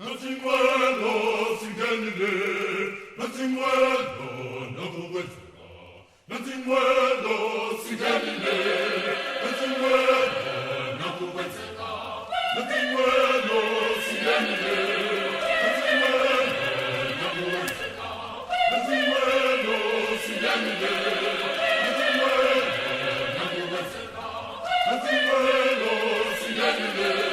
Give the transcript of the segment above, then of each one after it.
Natingwelo singenile, natingwelo nakuwezeka. Natingwelo singenile, natingwelo nakuwezeka. Natingwelo singenile, natingwelo nakuwezeka. Natingwelo singenile, natingwelo nakuwezeka. Natingwelo singenile.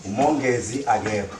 Umongezi akekho.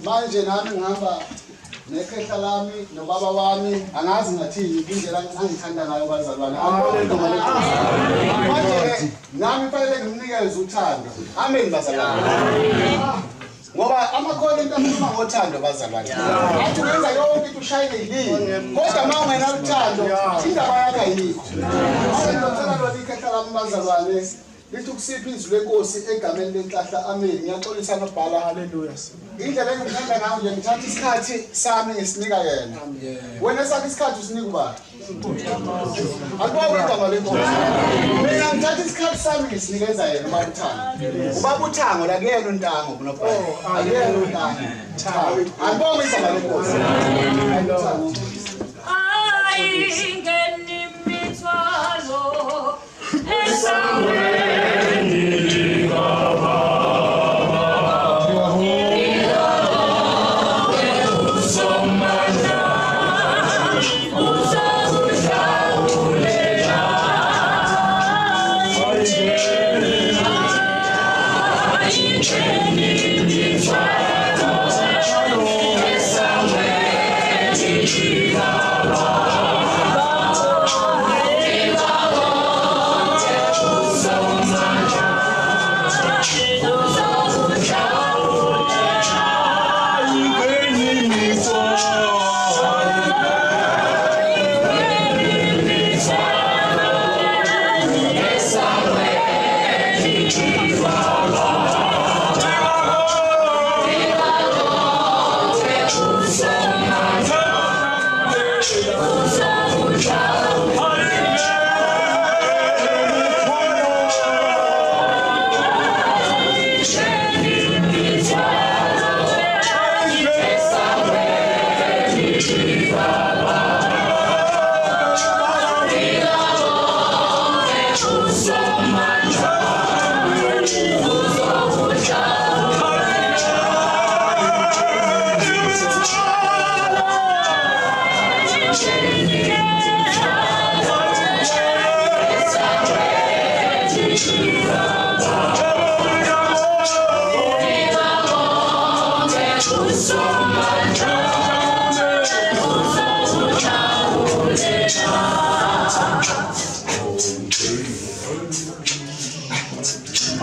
Manje nami ngihamba nekhehla lami nobaba wami angazi ngathini indlela angithanda ngayo bazalwane. Manje nami fanele ngimnikeze uthando. Amen bazalwane. Ngoba amakhono into akhuluma ngothando bazalwane. Athi wenza yonke into ushayile yini. Kodwa uma ungena uthando indaba yakho ayikho. Ngicela lo ikhehla lami bazalwane. Lithi ukusipha izwi lenkosi egameni lenhlahla. Amen. Ngiyaxolisa nobhala. Haleluya. Indlela engithanda ngayo nje ngithatha isikhathi sami ngisinika yena. Wena sakhe isikhathi usinika ubani? Akuwa igama lenkosi. Mina ngithatha isikhathi sami ngisinikeza yena ubaba uThango. Ubaba uThango la kuyena uNtango kunobhala. Akuyena uNtango. Akuwa igama lenkosi. Ayingeni mithwalo esaweni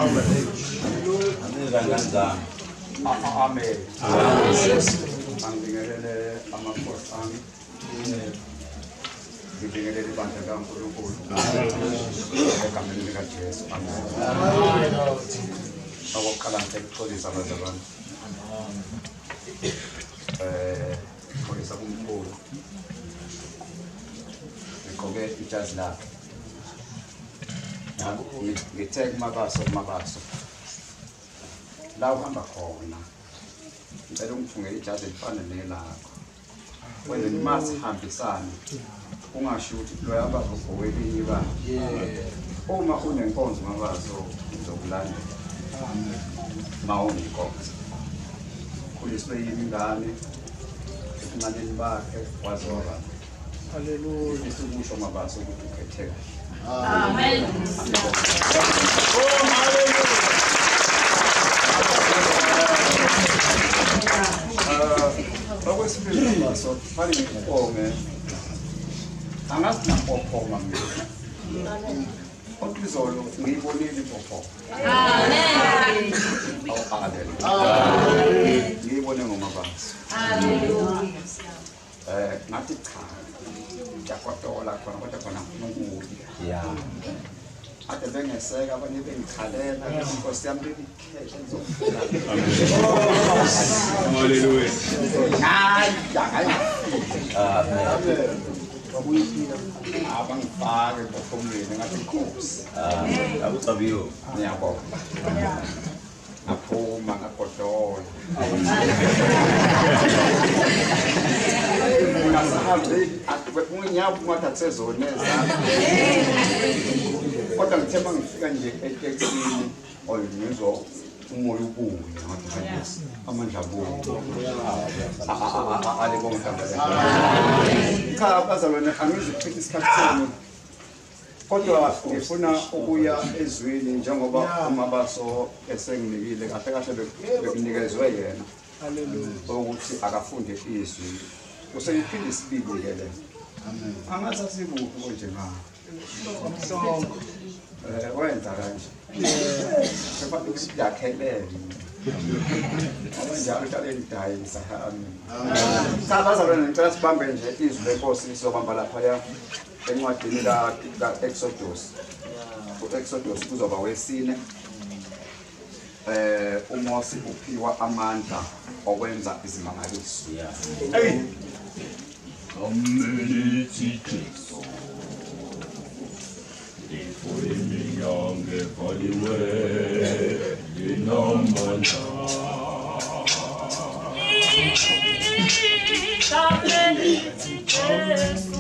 Amen. Angibingelele amakhosi ami. Ngibingelele ibandla kaNkulunkulu. Egameni likaJesu. Amen. Okokuqala ngikuxolisa abazalwane. Xolisa kumkhulu. Ngigqoke ijazi lakhe. Ngithe kumabaso. La uhamba khona. Ngicela ungithungele ijazi elifana nelakho. Wenze imasi ihambisane. Ungasho ukuthi loya abazogowela ibanga. Uma unenkonzo mabaso uzokulanda. Mawunenkonzo. Khuliswe ingane. Emaneni bakhe wazoba. Hallelujah. Isikusho mabaso ukuthi ukhetheka. Amen. Okwesibili mabaso kufanele ngibonge. Angazi napophoma mina. Okwizolo ngiyibonile ipophoma. Amen. Amen. Ngiyibone ngomabaso. Hallelujah. Ngathi cha. Ngiyakotola khona kodwa khona ngikuya. Yeah. Ade bengeseka abanye bengikhalela inkosi yami bekikhethe ngizofuna. Hallelujah. Hayi. Amen. Babuyipina abangifake bophomeni ngathi inkosi. Akucabiyo. Ngiyabonga. Aphuma ngakotola. Ngasahambe akubunyabu mathatsezoneza. Kodwa ngithemba ngifika nje eTexini oyizwa umoya ubuye ngathi amandla bonke. Alibonga kakhulu. Cha abazalwane angizichitha isikhathi sami. Kodwa ngifuna ukuya ezweni njengoba umabaso esenginikile kahle bekunikezwe yena. Hallelujah. Ukuthi akafunde izwi. Useyiphinde isibili ke le. Amen. Angathi asibuphi konje ngakho. Wenza kanje. Sephakathi siyakhelele. Njalo uhlale ndayisa hami. Cha bazalwane ngicela sibambe nje izwi lenkosi sizobamba lapha ya encwadini ka-Exodus. U-Exodus kuzoba wesine. uMose uphiwa amandla okwenza izimangaliso. Hey. Amelithi Jesu. Ifuni yange faliwe inamandla. Amelithi Jesu.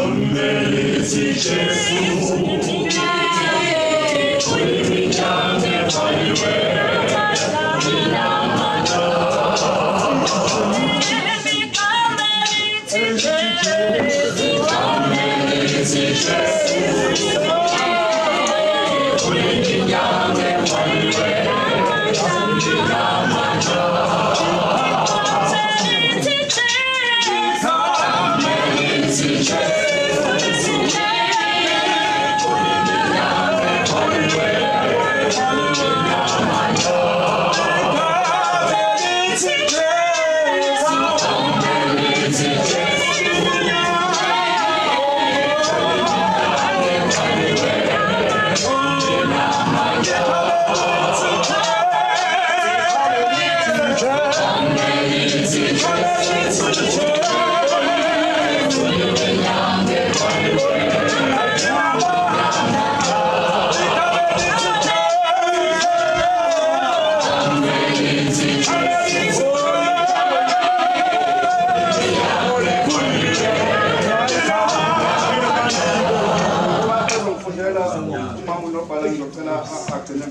Amelithi Jesu. Ifuni yange faliwe.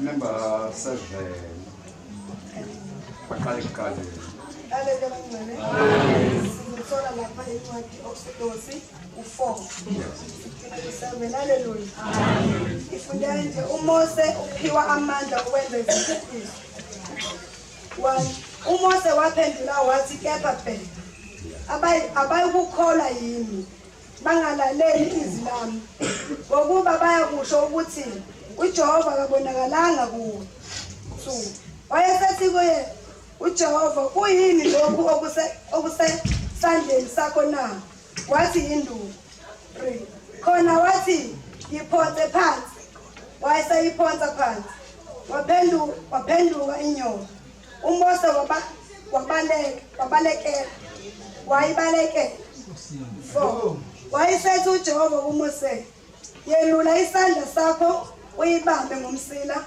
Number 7. uMose uphiwa amandla okwenza izinto. uMose waphendula wathi kepha phela abayikukholwa yimi bangalaleli izwi lami ngokuba bayakusho ukuthi uJehova akabonakalanga kuwo. Wayesethi kuye uJehova uyini lokhu okusesandleni sakho na? Wathi yinduku. 3. Khona wathi yiphonse phansi. Wayeseyiphonsa phansi. Waphenduka inyoka. uMose wayibalekela. 4. Wayesethi uJehova kuMose, yelula isandla sakho uyibambe ngomsila.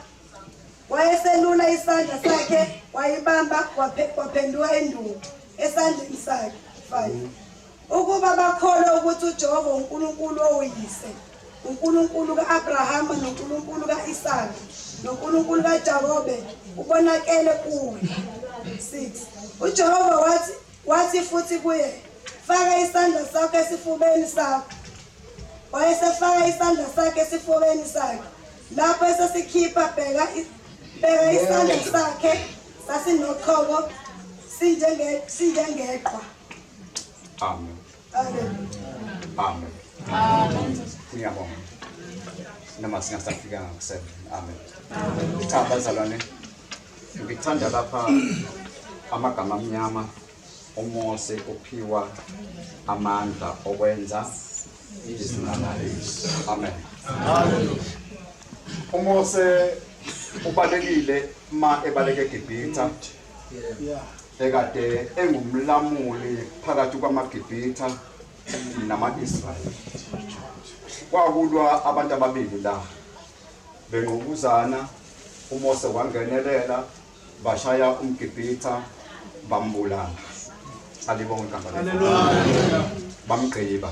Wayeselula isandla sakhe wayibamba waphenduka induku esandleni sakhe. 5. Ukuba bakholwe ukuthi uJehova uNkulunkulu oyise, uNkulunkulu kaAbrahama noNkulunkulu kaIsaka noNkulunkulu kaJakobe ubonakele kuwe. 6. uJehova wathi futhi kuye, faka isandla sakho esifubeni sakho. Wayesefaka isandla sakhe esifubeni sakhe. Lapho esesikhipha bheka isandla sakhe sasinoqhobo sinjengeqhwa. Amen. Amen. Amen. Amen. Ngiyabonga. Noma singasafika ngakusele. Amen. Cha bazalwane. Ngithanda lapha amagama amnyama uMose uphiwa amandla okwenza izinqalaliso. Amen. uMose ubalekile ebaleke eGibhithe. Ekade engumlamuli phakathi kwamaGibhithe nama-Israyeli. Kwakulwa abantu ababili la benqubuzana. uMose wangenelela bashaya umGibhithe bambulala. Alibonge igama likaNkulunkulu. Bamgqiba.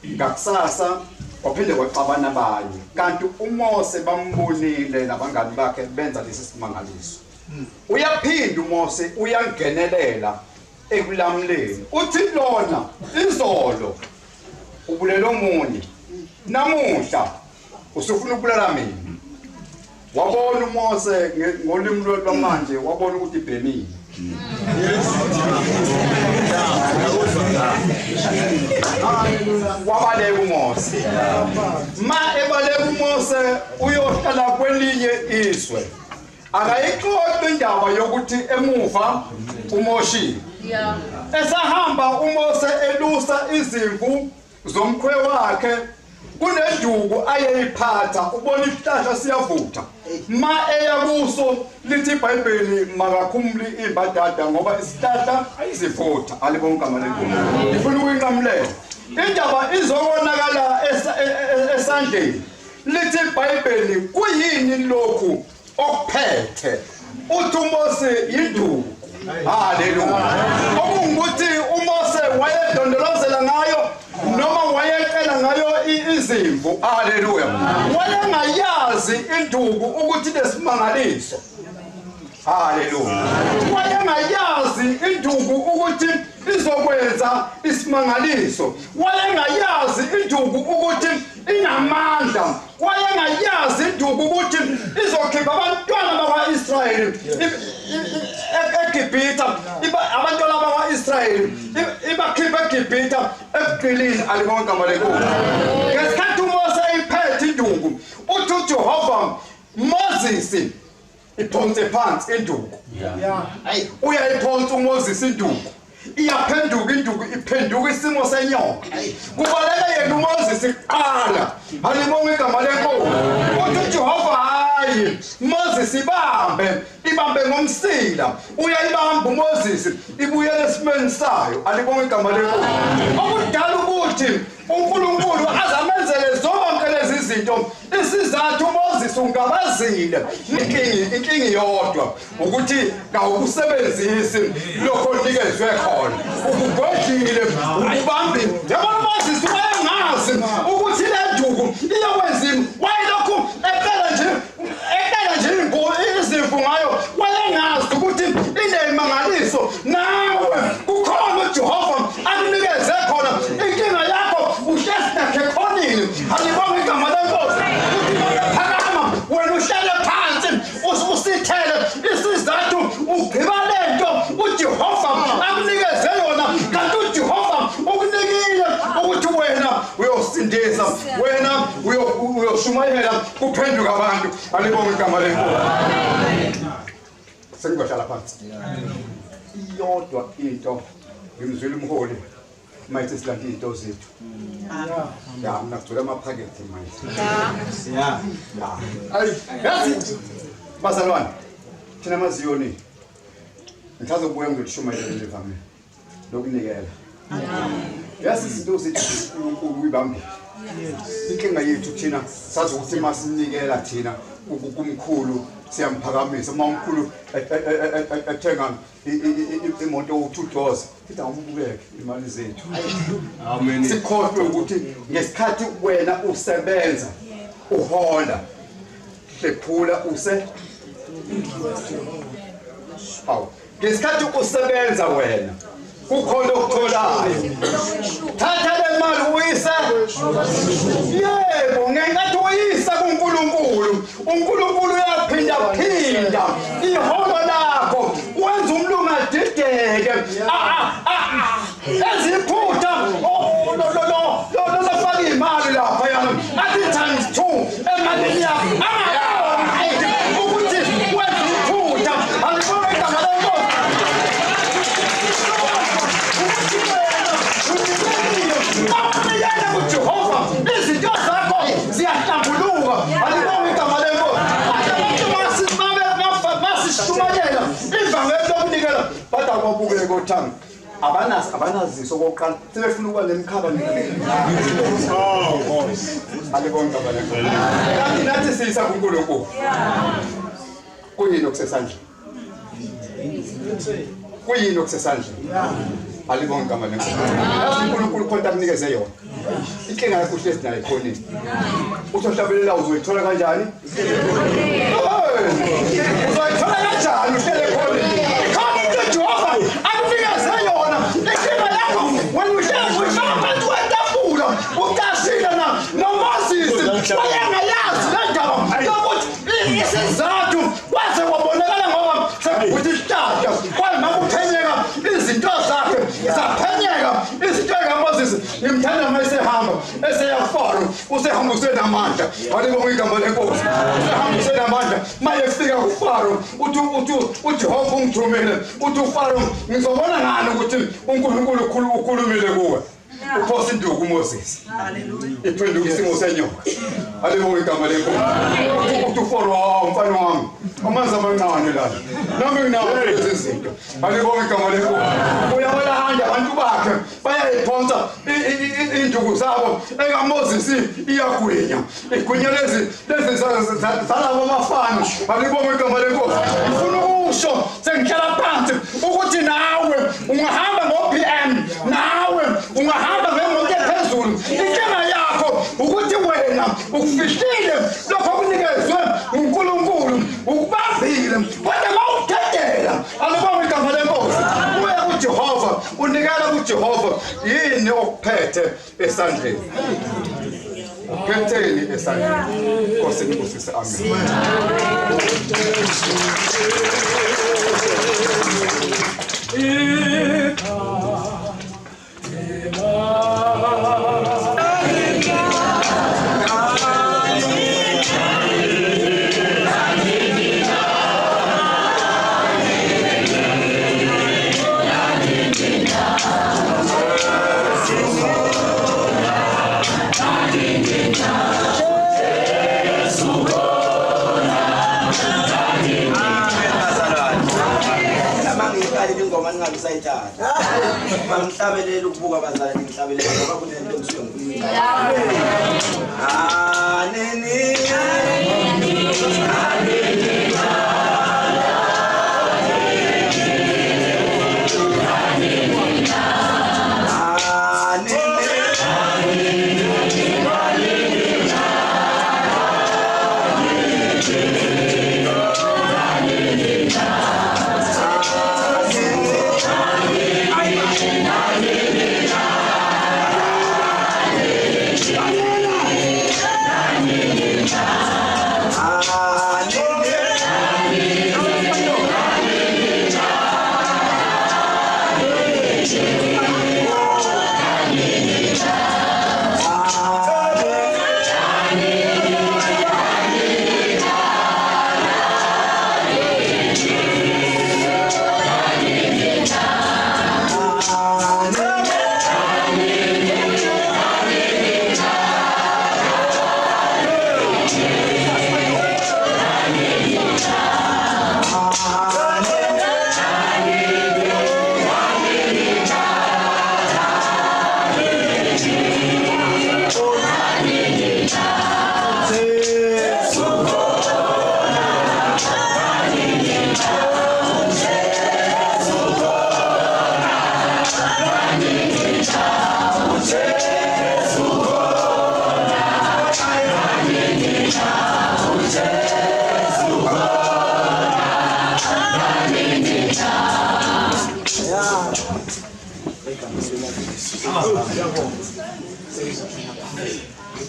Ngakusasa waphinde waxabana abanye. Kanti uMose bambonile nabangani bakhe benza lesi simangaliso. Uyaphinda uMose uyangenelela ekulamleni. Uthi lona izolo ubulela omunye, namuhla usufuna ukubulala mina. Wabona uMose ngolimi lwamanje wabona ukuthi ibhemile. Wabaleka uMose. Ebaleka uMose uyohlala kwelinye izwe. Akayixoxe indaba yokuthi emuva uMoshi. Esahamba uMose elusa izimvu zomkhwe wakhe kunenduku ayeyiphatha ubona isihlahla siyavutha. Eya kuso lithi iBhayibheli makakhumuli imbadada ngoba isihlahla ayizivutha. Alibonke igama leNkosi. Ngifuna ukuyinqamulela. Indaba izobonakala esandleni. Lithi iBhayibheli kuyini lokhu okuphethe? Uthi uMose yinduku. Haleluya. Okungukuthi uMose wayedondolozela ngayo noma wayecela ngayo izimvu. Haleluya. Wayengayazi induku ukuthi lesimangaliso. Haleluya. Wayengayazi induku ukuthi izokwenza isimangaliso. Wayengayazi induku ukuthi inamandla. Wayengayazi induku ukuthi izokhipha abantwana bakwaIsrayeli eGibhithe. Abantwana bakwaIsrayeli ibakhipha eGibhithe ebuqilini. Alibonke igama leNkosi. Ngesikhathi uMose iphethe induku uthi uJehova, Moses iphonse phansi induku. Uyayiphonsa uMoses induku. Iyaphenduka induku iphenduka isimo senyoka. Kubaleka yena uMoses kuqala. Alibonke igama leNkosi. Uthi uJehova hayi Moses ibambe ngomsila. Uyayibamba uMoses ibuyele esimeni sayo. Alibonke igama leNkosi. Okudala ukuthi uNkulunkulu azamenzele zonke lezi zinto. Isizathu uMoses ungabazile. Inkingi yodwa ukuthi kawukusebenzisi lokho onikezwe khona. Ukugojile ubambi. Yabona uMoses wayengazi ukuthi le nduku iyokwenzini. Wayelokhu eqala nje izimvu ngayo. Wayengazi ukuthi inemangaliso. Nawe kukhona uJehova akunikeze khona. Inkinga yakho uhlezi nakhe khonini. Alibonke igama leNkosi. Phakama wena uhlale phansi usithele isizathu ugqiba lento uJehova akunikeze yona. Kanti uJehova ukunikile kuphenduka abantu alibonge igama lenkosi sengibahlala phansi iyodwa into ngimzwile umholi mayithi silanda izinto zethu ya mina ngicela amaphakethe manje ayi yazi bazalwane thina maziyoni ngithaza ukubuya ngizolishumayela levame lokunikela yazi izinto zethu uNkulunkulu uyibambile inkinga yethu thina sazi ukuthi masinikela thina kumkhulu siyamuphakamisa uma umkhulu ethenga imoto u2 doors sithi awumbukeke imali zethu amen sikhohlwe ukuthi ngesikhathi wena usebenza uhola hlephula ngesikhathi usebenza wena kukhona okutholayo thatha le mali uyise yebo ngenkathi uyisa kuNkulunkulu uNkulunkulu uyaphinda phinda iholo lakho wenza umlungu adideke eziphutha lo faka imali lapha yana athi times 2 emalini yakho ukuthi wenza iphutha alibona igama lenkosi Jehova izinto zakho ziyahlambuluka alibonge igama lenkosi masishumayela ivangeli lokunikela bathi akwabukeke kothanga abanaziso kokuqala sebefuna ukuba nemkhaba alibonge igama lenkosi kanti nathi siyisa kuNkulunkulu kuyini okusesandleni kuyini okusesandleni alibonge igama lenkosi yazi uNkulunkulu khona akunikeze yona inkinga yakho uhlezi nayo ekhoneni uzohlabelela uzoyithola kanjani uzoyithola kanjani uhlele ekhoneni khona Jehova akunikeze yona inkinga yakho wena uhlezi phansi kwetafula ucashile nomazisi bayangayazi le ndaba yokuthi isizathu waze wabonakala ngoba sekuthi isihlahla kwama kuphenyeka izinto zakhe zaphenyeka izinto ekamazisi ngimthanda mayesehamba eseyafaro usehamba usenamandla alibonge igama lenkosi usehamba usenamandla mayefika kuFaro uthi uJehova ungithumele uthi uFaro ngizobona ngani ukuthi uNkulunkulu ukhulumile kuwe uphosa induku uMoses iphenduka isimo senyoka alibonge igama lenkosi uthi uFaro mfana wami amanzi amancane la nami nginawo lezi zinto alibonge igama lenkosi uyabona hanje abantu bakhe bayayiphonsa induku zabo ekaMoses iyagwinya igwinya lezi zalabo abafana alibonge igama lenkosi ufuna ukusho sengihlala phansi ukuthi nawe ungahamba ngo-PM nawe ungahamba ngemoto ephezulu inkinga yakho ukuthi wena ukufihlile lokho okunikezwe uNkulunkulu ukubambile kodwa mawuthetela alibonge igama lenkosi uya kuJehova unikela kuJehova yini okuphethe esandleni uphetheni esandleni Nkosi ngibusise amen Mangihlabelele ukubuka abazali ngihlabelele ngoba kunento engisuke ngiyini.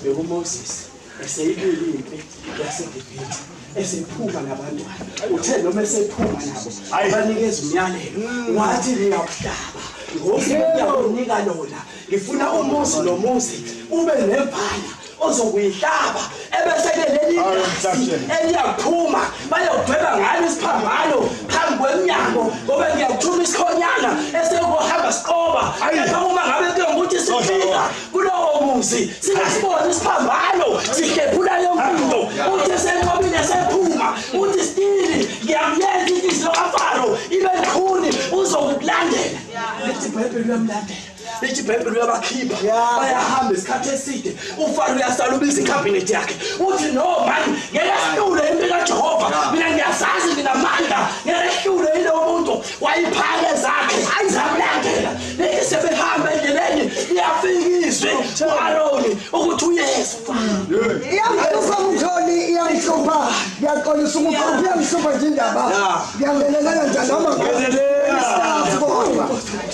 BekuMoses eseyibili impi yaseGibhithe esephuma nabantwana uthe noma esephuma nabo abanikeza umyalelo wathi ngiyakuhlaba ngokunika lona ngifuna umuzi nomuzi ube nebhala ozokuyihlaba ebese leli eliyaphuma bayodweba ngalo isiphambano phambi kweminyango ngoba ngiyakuthuma isikhonyana esekuhamba siqoba uma ngabe kuyokuthi sifika kulowo muzi singasibona isiphambano sihlephula yonke uthi senqobile sephuma uthi stili ngiyakuyenza inhliziyo kaFaro ibe khuni uzokulandela lethi iBhayibheli uyamlandela lethi iBhayibheli uyabakhipha bayahamba isikhathi eside uFaro uyasala ubiza ikhabinethi yakhe uthi no man ngeke sihlule impilo kaJehova mina ngiyazazi nginamandla ngeke sihlule yilo umuntu wayiphaka zakhe ayizamlandela lethi sebehamba endleleni iyafikizwe uAaroni ukuthi uyesu iyangihlupa umtholi iyangihlupa ngiyaqolisa umkhulu iyangihlupa nje indaba ngiyangelelela njani noma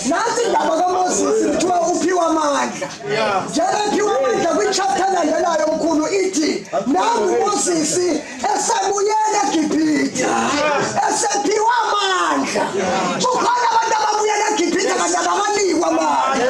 nathi indaba kaMoses kuthiwa uphiwa amandla njengaphiwa amandla kwichapter elandelayo omkhulu ithi nangu uMoses esebuyela eGibhithe esephiwa amandla kukhona abantu ababuyela eGibhithe kanti abanikwa amandla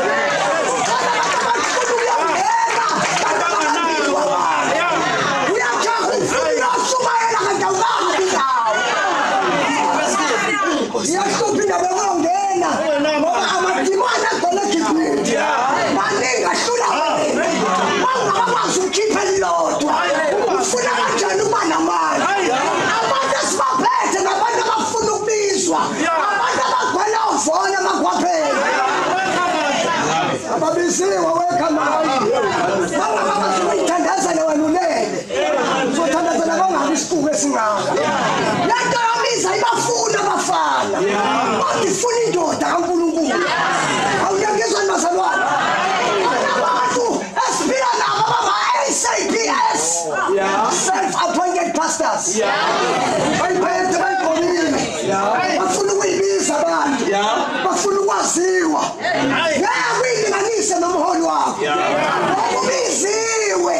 self-appointed pastors. Bayiphethe bayiqomile. Bafuna ukuyibiza abantu. Bafuna ukwaziwa. Ngeke uyilinganise nomholi wakho. Ubiziwe.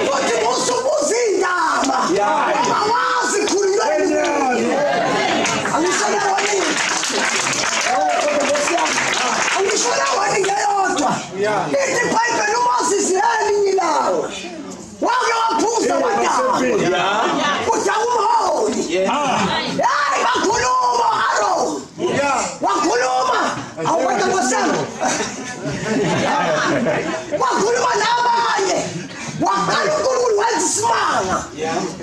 Futhi usubuza indaba. Awazi khululweni. Angisho wani. Angisho wani ngeyodwa. Ithi iBhayibheli uMoses yeli lawo. Wake waphuza wadaba. Kutha umholi. Hayi bakhuluma Aaron. Wakhuluma. Awubantu bosana. Wakhuluma nabanye. Waqala uNkulunkulu wenza isimanga.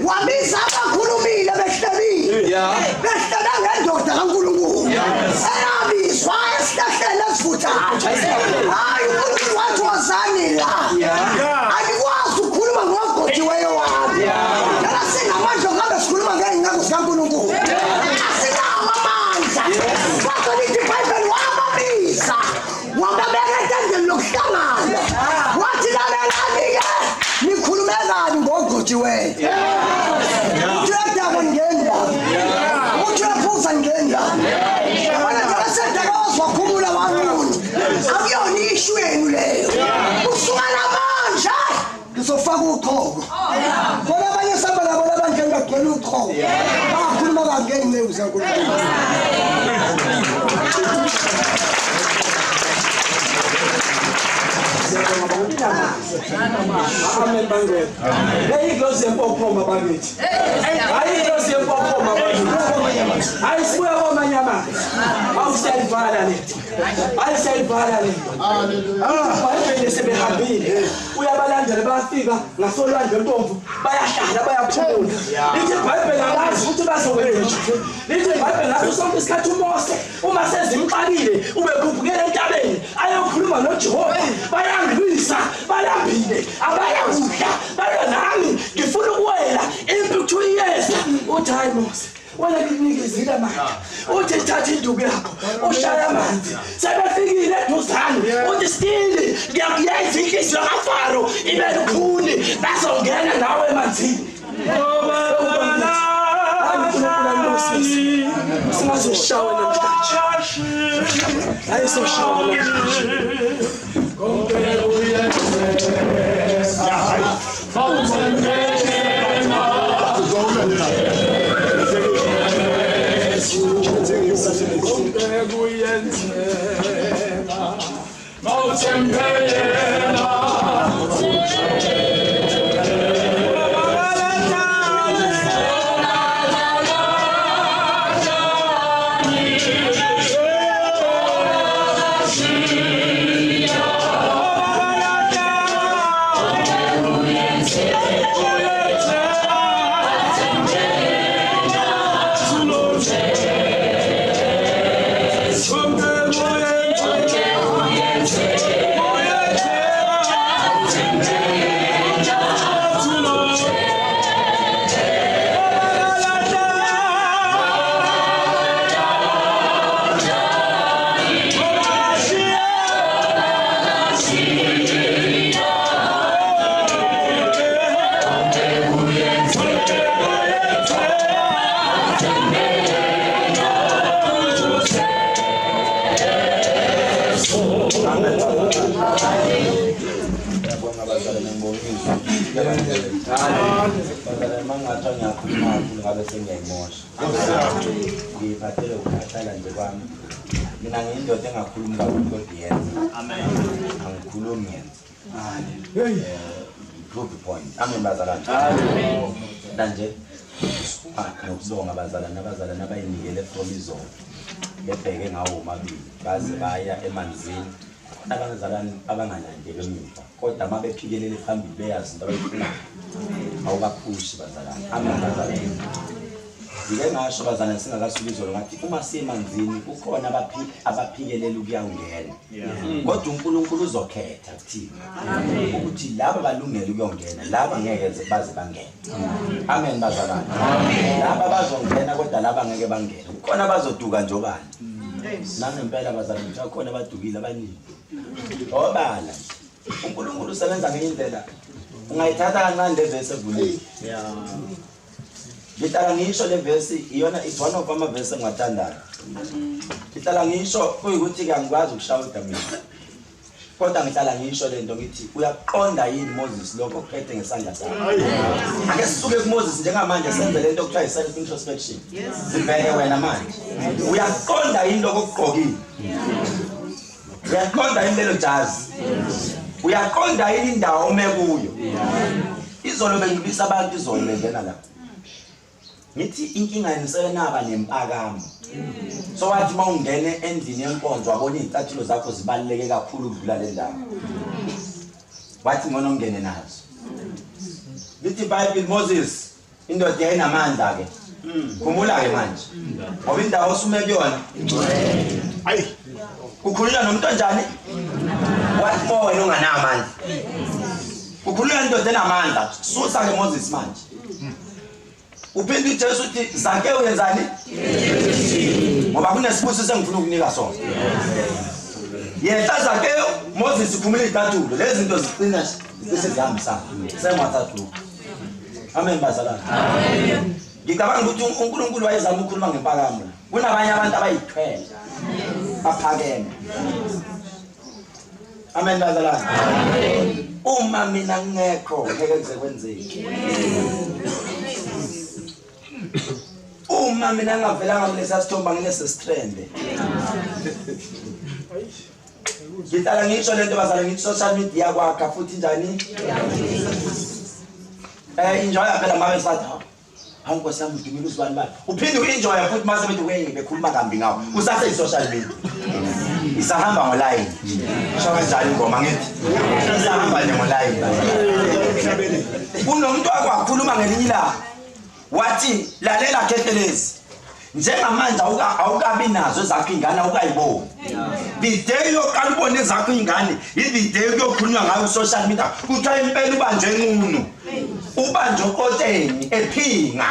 Wabiza abakhulumile behlebile. Behlala ngendoda kaNkulunkulu. Eyabizwa esihlahleni esifuthayo. Hayi uNkulunkulu wathi wozani la. Anikwazi ukukhuluma ngogojiweyo wami. Yala sinamandla ngabe sikhuluma ngeencebo zikaNkulunkulu. Asinawo amandla. Kodwa lithi iBhayibheli wababiza. Wababeka endlini lokuhlangana. Wathi lalelani-ke nikhulume kabi ngogojiweyo. Uthi uyadaba ngendaba. Uthi uyaphuza ngendaba. Abanye basedakazwa wakhumula wamuntu. Akuyona ishu yenu leyo. Usuka namandla. Ngizofaka uqhoko. Bona abanye samba labo labanje ngagcwele uqhoko. Bakhuluma kabi ngeencebo zikaNkulunkulu. Amen bangwe. Hey close empophoma bakithi. Hayi close empophoma bakithi. Hayi sibuya komanyama. Awusayivala lethi. Ayisayivala lethi. Hallelujah. Sebehambile. Uyabalandela bayafika ngasolwandle lempomvu bayahlala bayaphumula. Lithi iBhayibheli akazi ukuthi bazokwenza. Lithi iBhayibheli ngaso sonke isikhathi uMose uma sezimxakile ubekhuphukela entabeni ayokhuluma noJehova bayangilwisa balambile abayakudla bayanami ngifuna ukuwela impi 2 years uthi hayi Mose wena nginikezile amandla uthi thatha induku yakho ushaya amanzi sebefikile eduzane uthi stili ngiyakuyenza inhliziyo kaFaro ibe lukhuni bazongena nawe emanzini ngoba singaze shawe namhlanje abazalwane abayinikele from izolo bebheke ngawo omabili baze baya emanzini abazalwane abangalandeli emuva kodwa uma bephikelele phambili beyazi into abayifunayo awubaphushi bazalwane. Amen bazalwane. Ngike ngasho bazalwane singakasuki izolo ngathi uma siyemanzini kukhona abaphikelele ukuyangena kodwa uNkulunkulu uzokhetha kuthina ukuthi laba balungele ukuyongena laba ngeke baze bangene. Amen bazalwane. Laba bazongena kodwa laba ngeke bangene. Kukhona bazoduka njobani nangempela bazalwane kukhona abadukile abaningi obala. uNkulunkulu usebenza ngendlela ungayithatha kancane le verse evulile. Ngitala ngisho le verse iyona is one of ama verse engiwathandayo. Ngitala ngisho kuyikuthi ke angikwazi ukushawuda mina kodwa ngihlala ngisho lento ngithi uyaqonda yini Moses lokho okuphethe ngesandla sakhe. Ake sisuke kuMoses njengamanje senze lento okuthiwa i-self introspection. Sibheke wena manje uyaqonda yini lokho okugqokile, uyaqonda yini lelo jazi, uyaqonda yini indawo ome kuyo. Izolo bengibisa abantu izolo bengena la ngithi inkinga yenisenaba nempakamo. So wathi mawungene endlini yenkonzo wabona izicathulo zakho zibaluleke kakhulu ukudlula le ndawo wathi ngona ungene nazo. Lithi Bible Moses indoda yayinamandla ke khumula ke manje ngoba indawo osume kuyona hayi kukhulula nomuntu onjani wathi mo wena unganamandla kukhulula indoda enamandla susa ke Moses manje uphinde uJesu uthi zake uyenzani ngoba kunesibusiso sengifuna ukunika sona. Yena zake Moses uphumile izicathulo lezi zinto ziqina sesizihambisana semathathu. Amen bazalwane. Amen. Ngicabanga ukuthi uNkulunkulu wayezama ukukhuluma ngempakamo. Kunabanye abantu abayithwele baphakeme. Amen bazalwane. Amen. Uma mina ngekho ngeke kuze kwenzeke. Uma mina ngavelanga kulesa sithomba ngilese strende. Ngitala ngisho lento bazalwane ngithi social media kwakha futhi njani? Enjoy phela mabe sathi awunkosi yami udumile uzibani bani uphinde uenjoy futhi mase bethu bekhuluma kambi ngawo usase i-social media isahamba ngoline sho kanjani ingoma ngithi isahamba nje ngoline. Kunomuntu akwakhuluma ngelinye ilanga wathi lalela Khehlelezi njengamanje awukabi nazo zakho ingane awukayiboni. The day yoqala ubone zakho ingane i day yokukhulunywa ngayo social media kuthiwa impela ubanje enqunu ubanje okoteni ephinga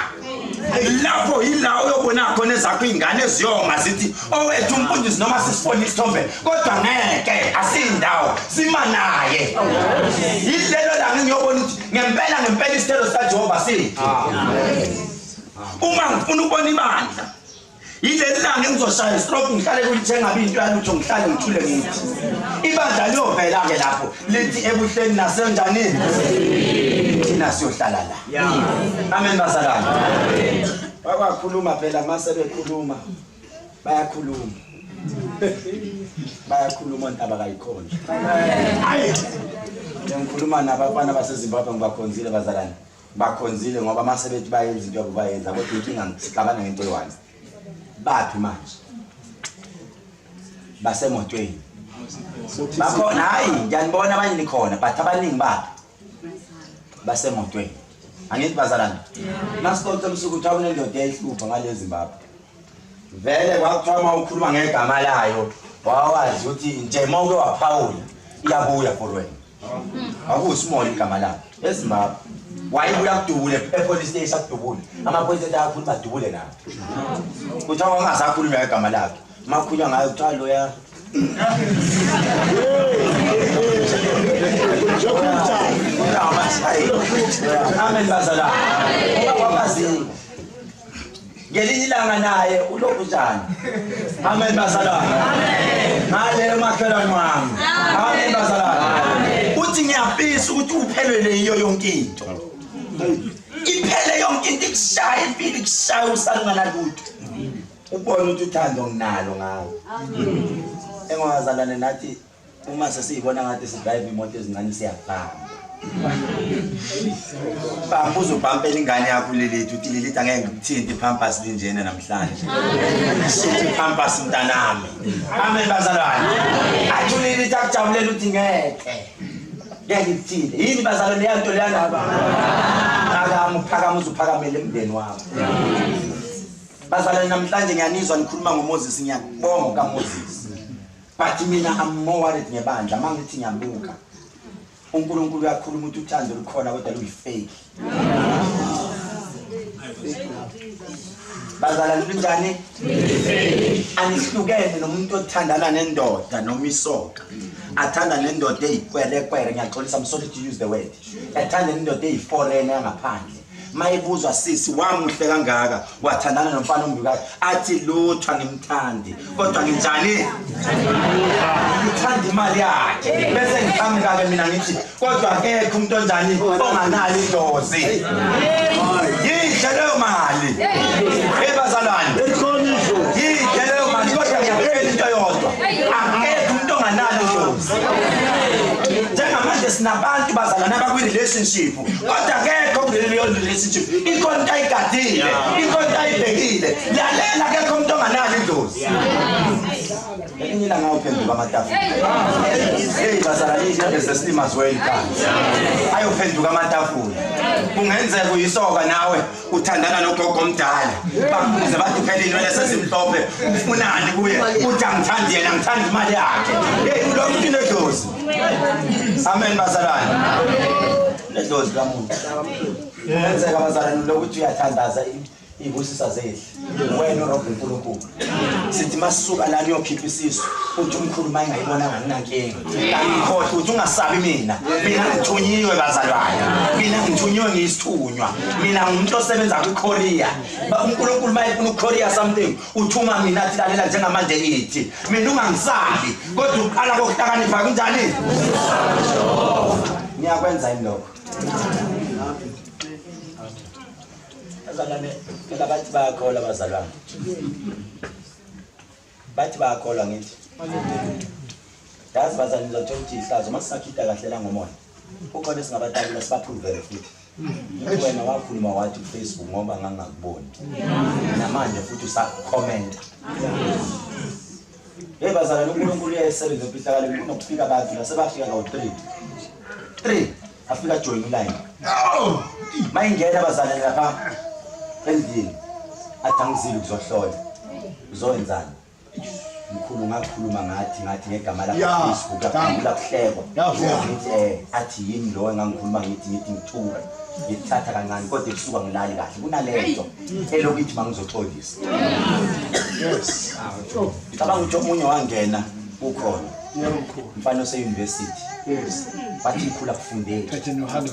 lapho yilawo uyobona khona ezakho ingane eziyonga zithi owethu umfundisi noma sisifone isithombe kodwa ngeke asindawo sima naye. Yilelo la ngiyobona ukuthi ngempela isithelo sikaJehova sithi uma ngifuna ukubona ibandla Yileli langa engizoshaya stroke ngihlale kulithenga into yalutho ngihlale ngithule ngithi. Ibandla liyovela ke lapho lithi ebuhleni nasenjanini. Thina siyohlala la. Amen bazalwane. Bayakhuluma phela mase bekhuluma. Bayakhuluma. Bayakhuluma into abakayikhona. Hayi. Ngikhuluma nabafana baseZimbabwe ngibakhonzile bazalwane. Bakhonzile ngoba mase bethi bayenza into yabo bayenza kodwa inkinga ngicabana ngento eyiwani. Baphi manje? Basemotweni. Bakhona hayi ngiyanibona abanye nikhona but abaningi baphi? Basemotweni. Angithi bazalwane. Masicotha umsuku uthawu nendoda eyihlupha ngale Zimbabwe. Vele kwakuthiwa uma ukhuluma ngegama layo wawazi ukuthi nje mawuke waphawula iyabuya for wena. Akusimoli igama lakho eZimbabwe. Wayibuya kudubule epolice station kudubule. Amaphoyisa ayakhuluma dubule nawo. Kuthiwa ungasakhuluma ngegama lakho. Makhunywa ngayo kuthiwa loya. Amen bazalwane. Wabazi. Ngelinye ilanga naye ulokhu njani? Amen bazalwane. Amen. Ngale makhelwane wami. Amen bazalwane. Uthi ngiyafisa ukuthi uphelele yiyo yonke into. Iphele yonke into ikushaya impilo ikushaya usalungana lutho. Ubone ukuthi uthando nginalo ngawo. Engwazalane nathi uma sesiyibona ngathi sidrive imoto ezincane siyabhamba. Bambuza ubhampela ingane yakho lelithi uthi lelithi angeke ngikuthinte ipampers linjena namhlanje. Sithi ipampers mntanami. Amen bazalwane. Athi lelithi akujabulela uthi ngeke. Ngeke ngikuthinte. Yini bazalwane yanto leyana baba? Akamuphakama uzuphakamela emndeni wakho. Bazalwane namhlanje ngiyanizwa nikhuluma ngoMoses ngiyakubonga kaMoses. But mina I'm more worried ngebandla mangithi ngiyabuka. uNkulunkulu uyakhuluma ukuthi uthando lukhona kodwa luyifake. Bazalwane kunjani? Anihlukene nomuntu othandana nendoda noma isoka. Athanda nendoda eyikwelekwele ngiyaxolisa I'm sorry to use the word. Athanda nendoda eyiforeigner yangaphandle. Mayibuzwa sisi wamuhle kangaka wathandana nomfana ombukayo athi lutho ngimthandi kodwa nginjani ngithanda imali yakhe bese ngichameka ke mina ngithi kodwa akekho umuntu onjani onganali idlozi yidle leyo mali ebazalwane yidle leyo mali kodwa ngiyakela into yodwa akekho umuntu onganali idlozi njengamanje sinabantu bazalwane abakwi-relationship kodwa akekho kuleyo relationship inkonzo ayigadile inkonzo ayibhekile lalela akekho umuntu onganalo idlozi enyila ngawuphenduka amatafula hey bazalwane njengoba sesima as well kanti ayophenduka amatafula kungenzeka uyisoka nawe uthandana nogogo omdala bakubuze bathi phela inwele sesimhlophe ufunani kuye uthi angithandi yena ngithanda imali yakhe hey lo muntu unedlozi. Amen bazalwane. Nedlozi kamuntu. Kungenzeka bazalwane lokuthi uyathandaza ibusisa zehle. Wena uRobin uNkulunkulu. Sithi masisuka la niyokhipha isisu uthi umkhuluma engayibonanga nginankinga. Ngikhohle uthi ungasabi mina. Mina ngithunyiwe bazalwane. Mina ngithunyiwe ngiyisithunywa. Mina ngumuntu osebenza kwiKorea. uNkulunkulu mayifuna uKorea something uthuma mina athi lalela njengamanje ithi. Mina ungangisabi kodwa uqala kokuhlakanipha kunjani? Ngiyakwenza indoko. Bazalwane phela bathi bayakholwa bazalwane. Bathi bayakholwa ngithi. Yazi bazalwane ngizothola ukuthi ihlazo masisakhita kahle la ngomoya. Ukhona singabatali sibaphuvele futhi. Wena wakhuluma wathi kuFacebook ngoba ngangakuboni. Namanje futhi usacomment. Hey bazalwane uNkulunkulu uyayisebenza empilakale kunokufika abantu la sebafika ngawo 3 afika join line. Mayingena bazalwane lapha endlini athangizile ukuzohlola uzoyenzani mkhulu ngakhuluma ngathi ngegama la Facebook aphula kuhlekwa ngithi athi yini lo engangikhuluma ngithi ngithuka ngithatha kancane kodwa kusuka ngilali kahle kunalento elokuthi mangizoxolisa. Yes cabanga ukuthi omunye wangena ukhona mfana ose-university. Yes bathi ikhula kufundela phethe no100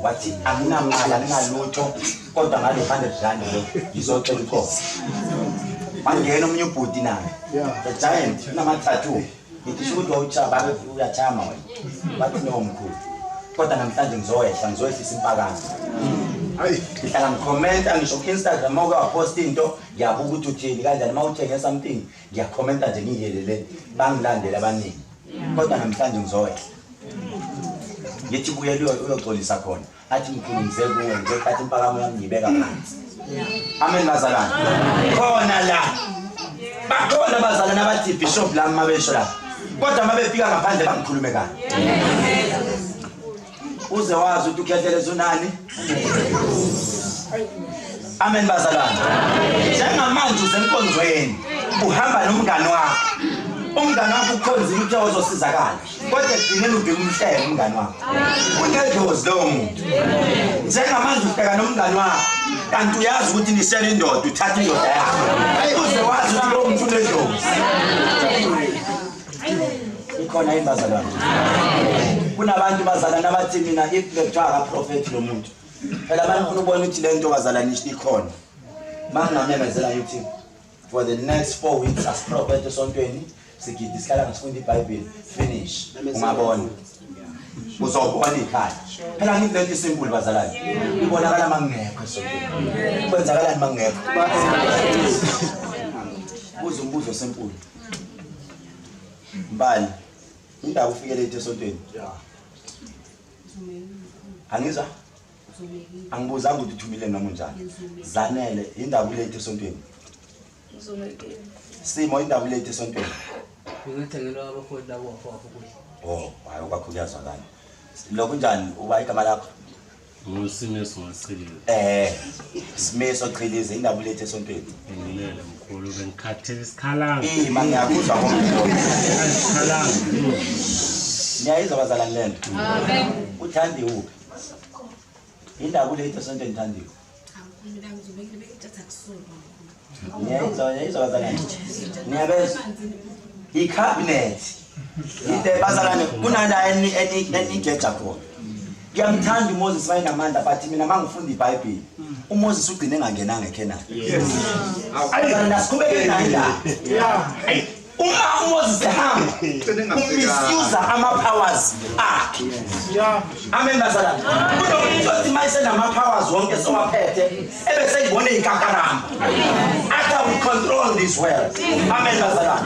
wathi anginamali anginalutho kodwa ngale 100 rand lo ngizocela uqobo. Wangena omunye ubhuti naye. The giant namathathu. Ngithi ukuthi wawuchaba uyachama wena. Bathi no mkhulu. Kodwa namhlanje ngizoyehlisa impakana. Hayi, ngihlala ngicomment ngisho ku Instagram mawuke wapost into, ngiyabuka ukuthi uthini kanjani mawuthenge something, ngiyakhomenta nje ngiyelele bangilandela abaningi. Kodwa namhlanje ngizoyehla. Ngithi kuyeliwe uyoxolisa khona. Athi mkhulu ngizekuwe ngizothatha impakamo yami ngibeka phansi. Amen bazalwane. Khona la. Bakhona bazalwane abathi bishop la mabesho la. Kodwa mabefika ngaphandle bangikhulume kani. Uze wazi ukuthi ukhetheleza unani? Amen bazalwane. Njengamanje usenkonzweni uhamba nomngane wakho. Umngane wakho ukhonzile ukuthi uzosizakala. Kodwa ekugcineni ubheka umhlebe umngane wakho. Unedlozi lo muntu. Njengamanje ubheka nomngane wakho. Kanti uyazi ukuthi nisele indoda uthatha indoda yakho. Uze wazi ukuthi lo muntu unedlozi. Ikhona imbazalwane. Kunabantu bazalana bathi mina if lecturer prophet lo muntu. Phela abantu ubona ukuthi le nto bazalanishi ikhona. Mangamemezela ukuthi for the next 4 weeks as prophet esontweni sigidi sikhala ngisifunda iBhayibheli finish. Ungabona. Uzobona ikhaya. Phela ngithi lento simple bazalane. Ibonakala mangekho esontweni. Kwenzakalani mangekho? Buzo umbuzo simple. Mbali. Indaba ufike late esontweni. Angizwa? Angibuza ukuthi uthumile noma njani. Zanele indaba late esontweni. Simo indaba late esontweni. Ngithengela abafundi labo wafafo kuhle. Oh, hayi ukakhuliyazwa kani. Lokho njani uba igama lakho? Ngosimiso ngicilile. Simiso Khehlelezi indaba late esontweni. Ngilele mkhulu bengikhathele isikhalanga. Mangiyakuzwa ngomuntu. Isikhalanga. Niyayizwa bazalane lento. Amen. Uthandi uphi? Indaba late esontweni Thandiwe. Mina ngizobekile bekuthatha kusona. Niyayizwa bazalane. Niyabezwa. I-cabinet. Into bazalane kunala enigeja khona. Ngiyamthanda uMoses wayinamandla but mina mangifunda iBhayibheli. uMoses ugcine engangenanga eKenani. Yes. Ayizana nasikhubeke naye la. Yeah. Uma uMoses ehamba umisuza ama-powers akhe. Yeah. Amen bazalane. Kunomuntu othi mayise nama-powers wonke sowaphethe ebese ibone ikakaramba. After we control this world. Amen bazalane.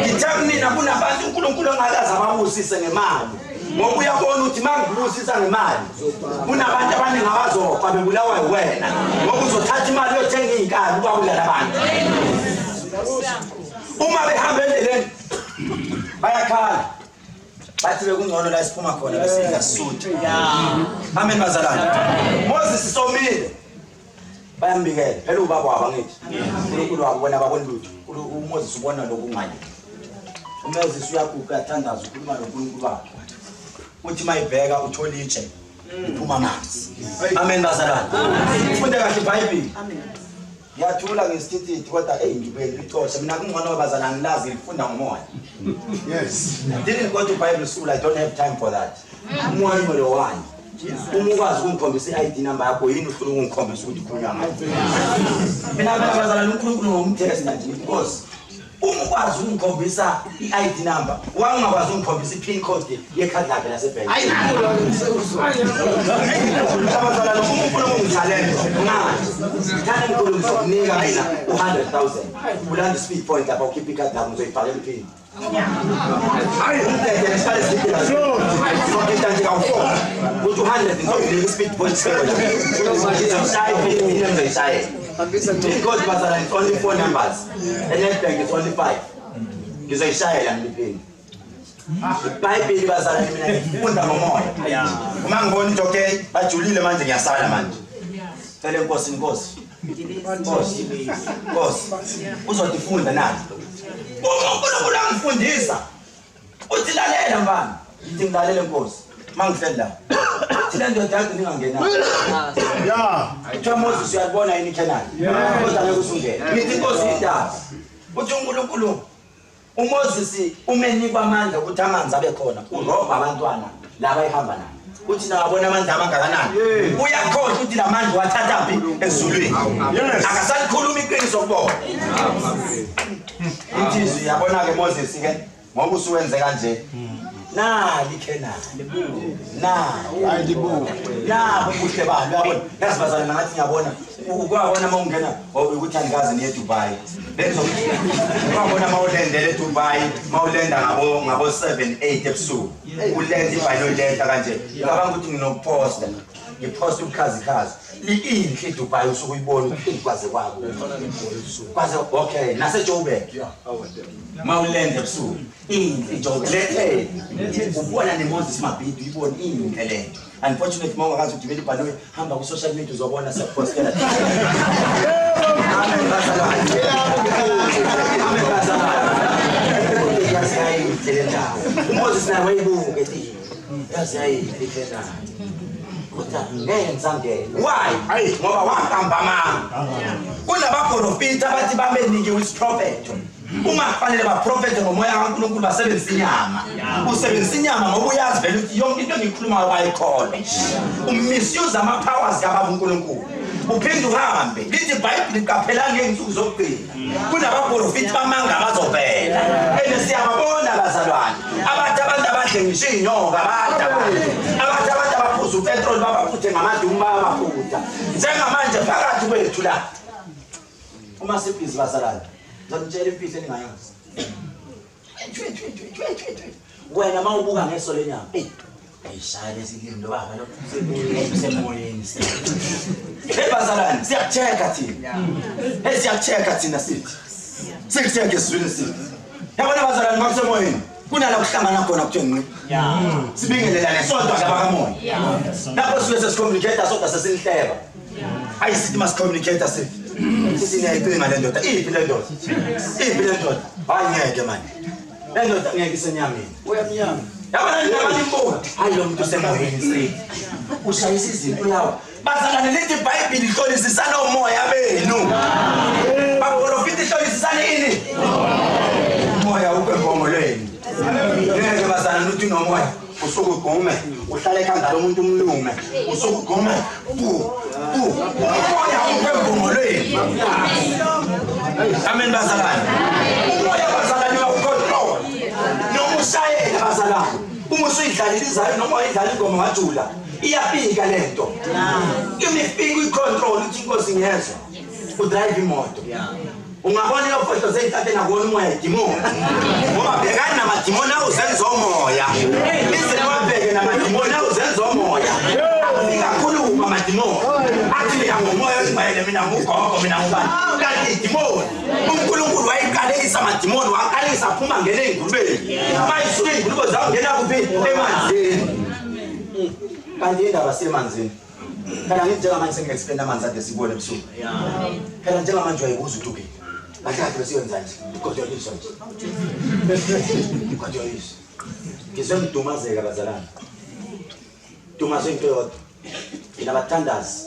Ngithemba mina kunabantu uNkulunkulu ongakaze ababusise ngemali. Ngoba uyabona ukuthi mangibusisa ngemali kunabantu abaningi abazofa bebulawa wena ngoba uzothatha imali yothenga izinkani kwabulala abantu. Uma behamba endleleni bayakhala bathi bekungcono la siphuma khona bese ngasutha. Amen bazalwane. Moses somile bayambikela phela ubaba wabo ngithi uNkulunkulu wakubona ababona lutho. uMoses ubona lokunganye. uMoses uyaguqa athandaza ukhuluma noNkulunkulu wakhe. Uthi mayibheka uthola itshe iphuma amanzi. Amen bazalwane. Ufunde kahle iBhayibheli. Amen. Ngiyathula ngesithithi kodwa ngibeke ixosha mina kungcono bazalwane ngilazi ngifunda ngomoya. Yes. I didn't go to Bible school. I don't have time for that. Umoya lo wani. Uma ukwazi ukungikhombisa iID number yakho yini ufuna ukungikhombisa ukuthi ukhulunywa ngayo. Mina bazalwane uNkulunkulu ngomthesa nje because uma ukwazi ukungikhombisa iID number wangakwazi ukungikhombisa iPin code yekhadi lakhe lasebhenki. Hayi abazalwane uNkulunkulu ungithalente ngazi thana uNkulunkulu uzokunika mina 100,000 ulanda speed point lapha ukhipha ikhadi lakho uzoyibhala ePin. Hayi umthetho esiqale sikhipha so ngithatha nje kawu4 ku200 ngizokunika speed point sewona uzoshaya iPin ngizoyishaya. Because bazalwane it's only 4 numbers and NetBank it's only 5. Ngizoyishayela ngiphinda. iBhayibheli bazalwane mina ngifunda ngomoya. Uma ngibona into okay bajulile manje ngiyasala manje. Cela inkosi uzodifunda nani. uNkulunkulu angifundisa. Uthi lalela mbani. Ngithi ngilalele inkosi. Mangihleli la. Thina ndoda yakho ningangena. Yeah. Uthola Moses uyabona yini eKenani. Kodwa ngeke usungene. Ngithi inkosi indaba. Uthi uNkulunkulu uMoses umenikwa amandla ukuthi amanzi abe khona. Urobha abantwana laba ehamba nabo. uthi nawabona amandla amangakanani uyakhohlwa ukuthi lamandla wathatha phi ezulwini akasalikhuluma iqiniso kubona insizwe yabona ke Moses ke ngoba usuwenze kanje nali Khenani ubuhle balo uyabona yasibazana ngathi ngiyabona ukwabona mawungena ukuthi andikazi niye Dubai lenzo ukwabona mawulendele eDubai mawulenda ngabo 7 8 ebusuku ulenda ibhayilo lenta kanje ngicabanga ukuthi nginokuposta ngiposta ukhazi liinhle eDubai usuku uyibona ukwaze kwakho kwaze okay nase Joburg mawulenda ebusuku inhle Joburg lethe ubona neMoses Mabhidi uyibona inhle lento unfortunately mawungakazi ukugibela ibhanoyi hamba ku social media uzobona siyapostela Moses nawe uyibuke ethi yaziyayihlekela why ngoba wahamba mama kunabaprofita abathi bamenikiwe isiprophet uma kufanele baprofete ngomoya kaNkulunkulu basebenzisa inyama usebenzisa inyama ngoba uyazi vele ukuthi yonke into engikhulumayo bayikholwa umisuse ama powers kaNkulunkulu uphinde uhambe lithi iBhayibheli liqaphela ngezinsuku zokugcina kunabaprofita bamanga bazovela siyababona bazalwane abantu abadle ngisho inyoka abantu abaphuza upetrol babaputhe ngamadumu babaphuza njengamanje phakathi kwethu la uma sibhizi bazalwane ngizonitshela impilo eningayazi wena mawubuka ngeso lenyama ayishaya lesilimi lo baba lo semoyeni bazalwane siyacheka thina siyacheka thina sithi sikucheke sizwile sithi yabona bazalwane makusemoyeni kunala kuhlangana khona kuthengwe sibingelelane sodwa ngabakamoya lapho sibe sesicommunicate sodwa sesinihleba ayisithi mas communicate sithi niyayicinga le ndoda iphi le ndoda ayingeke manje le ndoda ngeke isenyameni uyamnyama yabona nabani imbuka hayi lo muntu semoyeni sithi ushayisa izinto yawo bazalwane lithi iBhayibheli ihlolisisana umoya benu baprofita ihlolisisana ini umoya ukwembongolweni ngeke bazalwane uthi nomoya usukugume uhlale ekhanda lomuntu umlume usukugume umoya ukwembongolweni amen bazalwane umoya bazalwane uyakucontrol noma ushayela bazalwane uma usuyidlalile izayo noma uyidlala ingoma ngajula iyafika lento imifika uyicontrol uthi inkosi ngiyezwa udrive imoto ungabona iyo foto zeyithathe nakona umoya idimoni ngoba bhekani namadimoni awuzenza umoya izelo wabheke namadimoni awuzenza umoya ngingakhuluma amadimoni athi ngiyangomoya esimayele mina ngugogo mina ngubani kanti idimoni uNkulunkulu wayiqalekisa amadimoni waqalisa aphuma ngene ey'ngulubeni mayisuke iy'ngulube zawungena kuphi emanzini kanti indaba semanzini phela ngithi njengamanje sengi-explain amanzi ade sibone ebusuku phela njengamanje wayibuza ukuthi ukuphi bakade besiyenza nje igodoliswa nje igodoliswa ngizwe ngidumazeka bazalwane dumazwe into yodwa nginabathandazi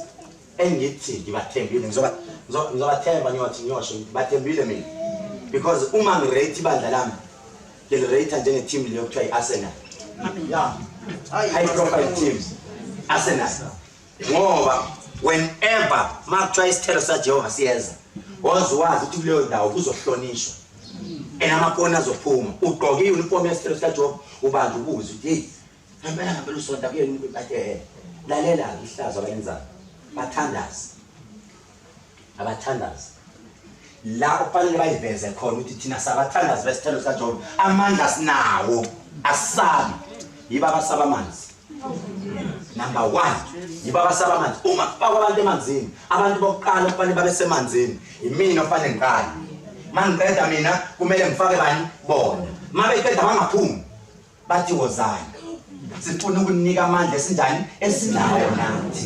engithi ngibathembile ngizobathemba ngiyosho bathembile mina because uma ngirate ibandla lami ngilirate njenge-team leyo kuthiwa i-Arsenal high profile team Arsenal ngoba whenever makuthiwa isithelo saJehova siyeza wazi ukuthi kuleyo ndawo kuzohlonishwa enamaponi azophuma ugqoke i-uniform yesithelo sikaJehova ubanje ubuze ukuthi hey ngempela usonta kuyena umuntu bathe lalela ihlazo abayenzayo abathandazi la kufanele bayiveze khona ukuthi thina sabathandazi besithelo sikaJehova amandla sinawo asabi yiba abasaba amanzi number 1 yiba abasaba amanzi uma kufakwa abantu emanzini abantu bokuqala kufanele babe semanzini yimina ofanele ngiqale mangiqeda mina kumele ngifake bani bona mabeqeda bangaphumi bathi wozani sifuna ukunika amandla esinjani esinawo nathi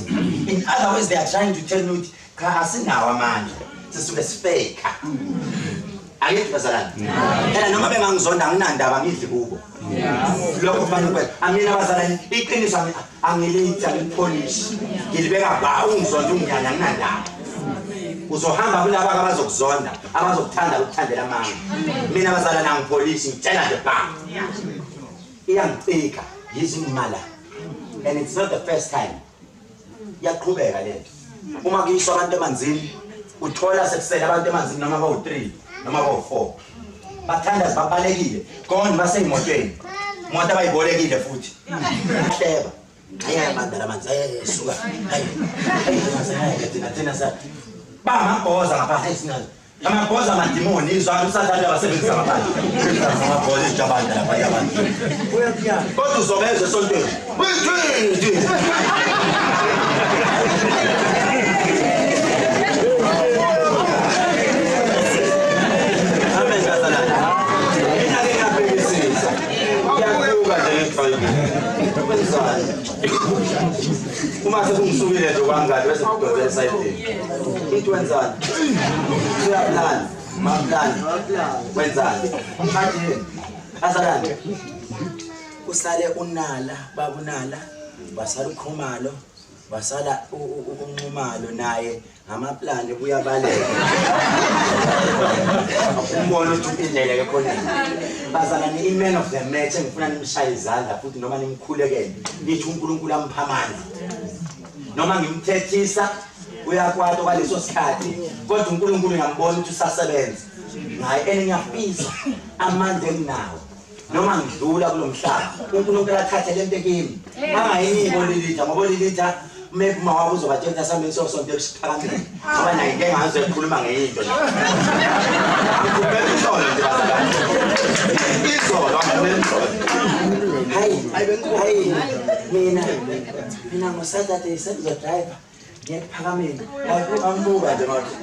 in other words they are trying to tell me ukuthi cha asinawo amandla sisuke sifake ayithi bazalwane phela noma bengangizonda nginandaba ngidli kubo lokho kufanele ukwenza amina bazalwane iqiniso angilithi angilipolish ngilibeka ba ungizonda umnyanya nginandaba uzohamba kulabo abazokuzonda abazokuthanda ukuthandela amanga mina bazalwane angipolish ngitshela nje ba iyangicika yizimala and it's not the first time. Yaqhubeka lento. Uma kuyiswa abantu emanzini, uthola sekusela abantu emanzini noma bawu3 noma bawu4. Bathanda babalekile. Gone baseyimotweni. Imoto abayibolekile futhi. Hleba. Hayi mandala manzi suka. Hayi. Thina sa. Bamabhoza ngapha esinazo. Amabhoza amadimoni izwa usathanda abasebenzisa ngaphandle. Amabhoza ijabanda lapha yabantu. Uyaphiyana. Kodwa uzobezwe esontweni. Uma sekungisukile nje kwangani bese kudozela esayidini. Into wenzani? Uyaplan, maplan. Wenzani? Manje asalani. Usale unala, babunala, basala ukhumalo, basala unqumalo naye ngamaplani kuyabaleka. Umbona ukuthi indlela ke khona. Bazana ni man of the match ngifuna nimshaye izandla futhi noma nimkhulekele. Nithi uNkulunkulu amphamana. Noma ngimthethisa uyakwata kwaleso sikhathi kodwa uNkulunkulu ngiyambona ukuthi usasebenza. Ngaye eningafisa amandla enginawo. Noma ngidlula kulomhlaba uNkulunkulu athathe lento kimi angayiniko lilitha ngoba lilitha maybe mawabo uzobathetha sami sosonto esiphakamile ngoba naye ngeke ngaze ukukhuluma ngeinto nje angikubeka isolo nje bazalwane isolo hayi mina ngoSaturday senzo driver ngiyaphakamile ayibambuka nje manje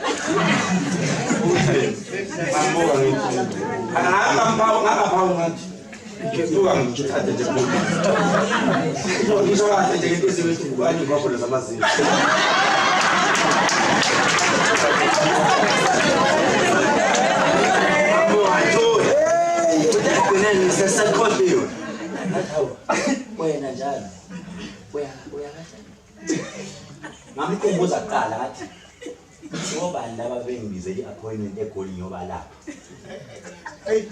bambuka ngithi ngaphawu ngathi Ketua ngithathe nje kulo. Ngisho kahle nje into ezithi ngani ngakho zamazini. Hey, sesekhohliwe. Wena njalo. Uya kahle. Ngamkhumbuza kuqala ngathi ngoba laba bengibize iappointment eGoli nyoba lapha. Hey,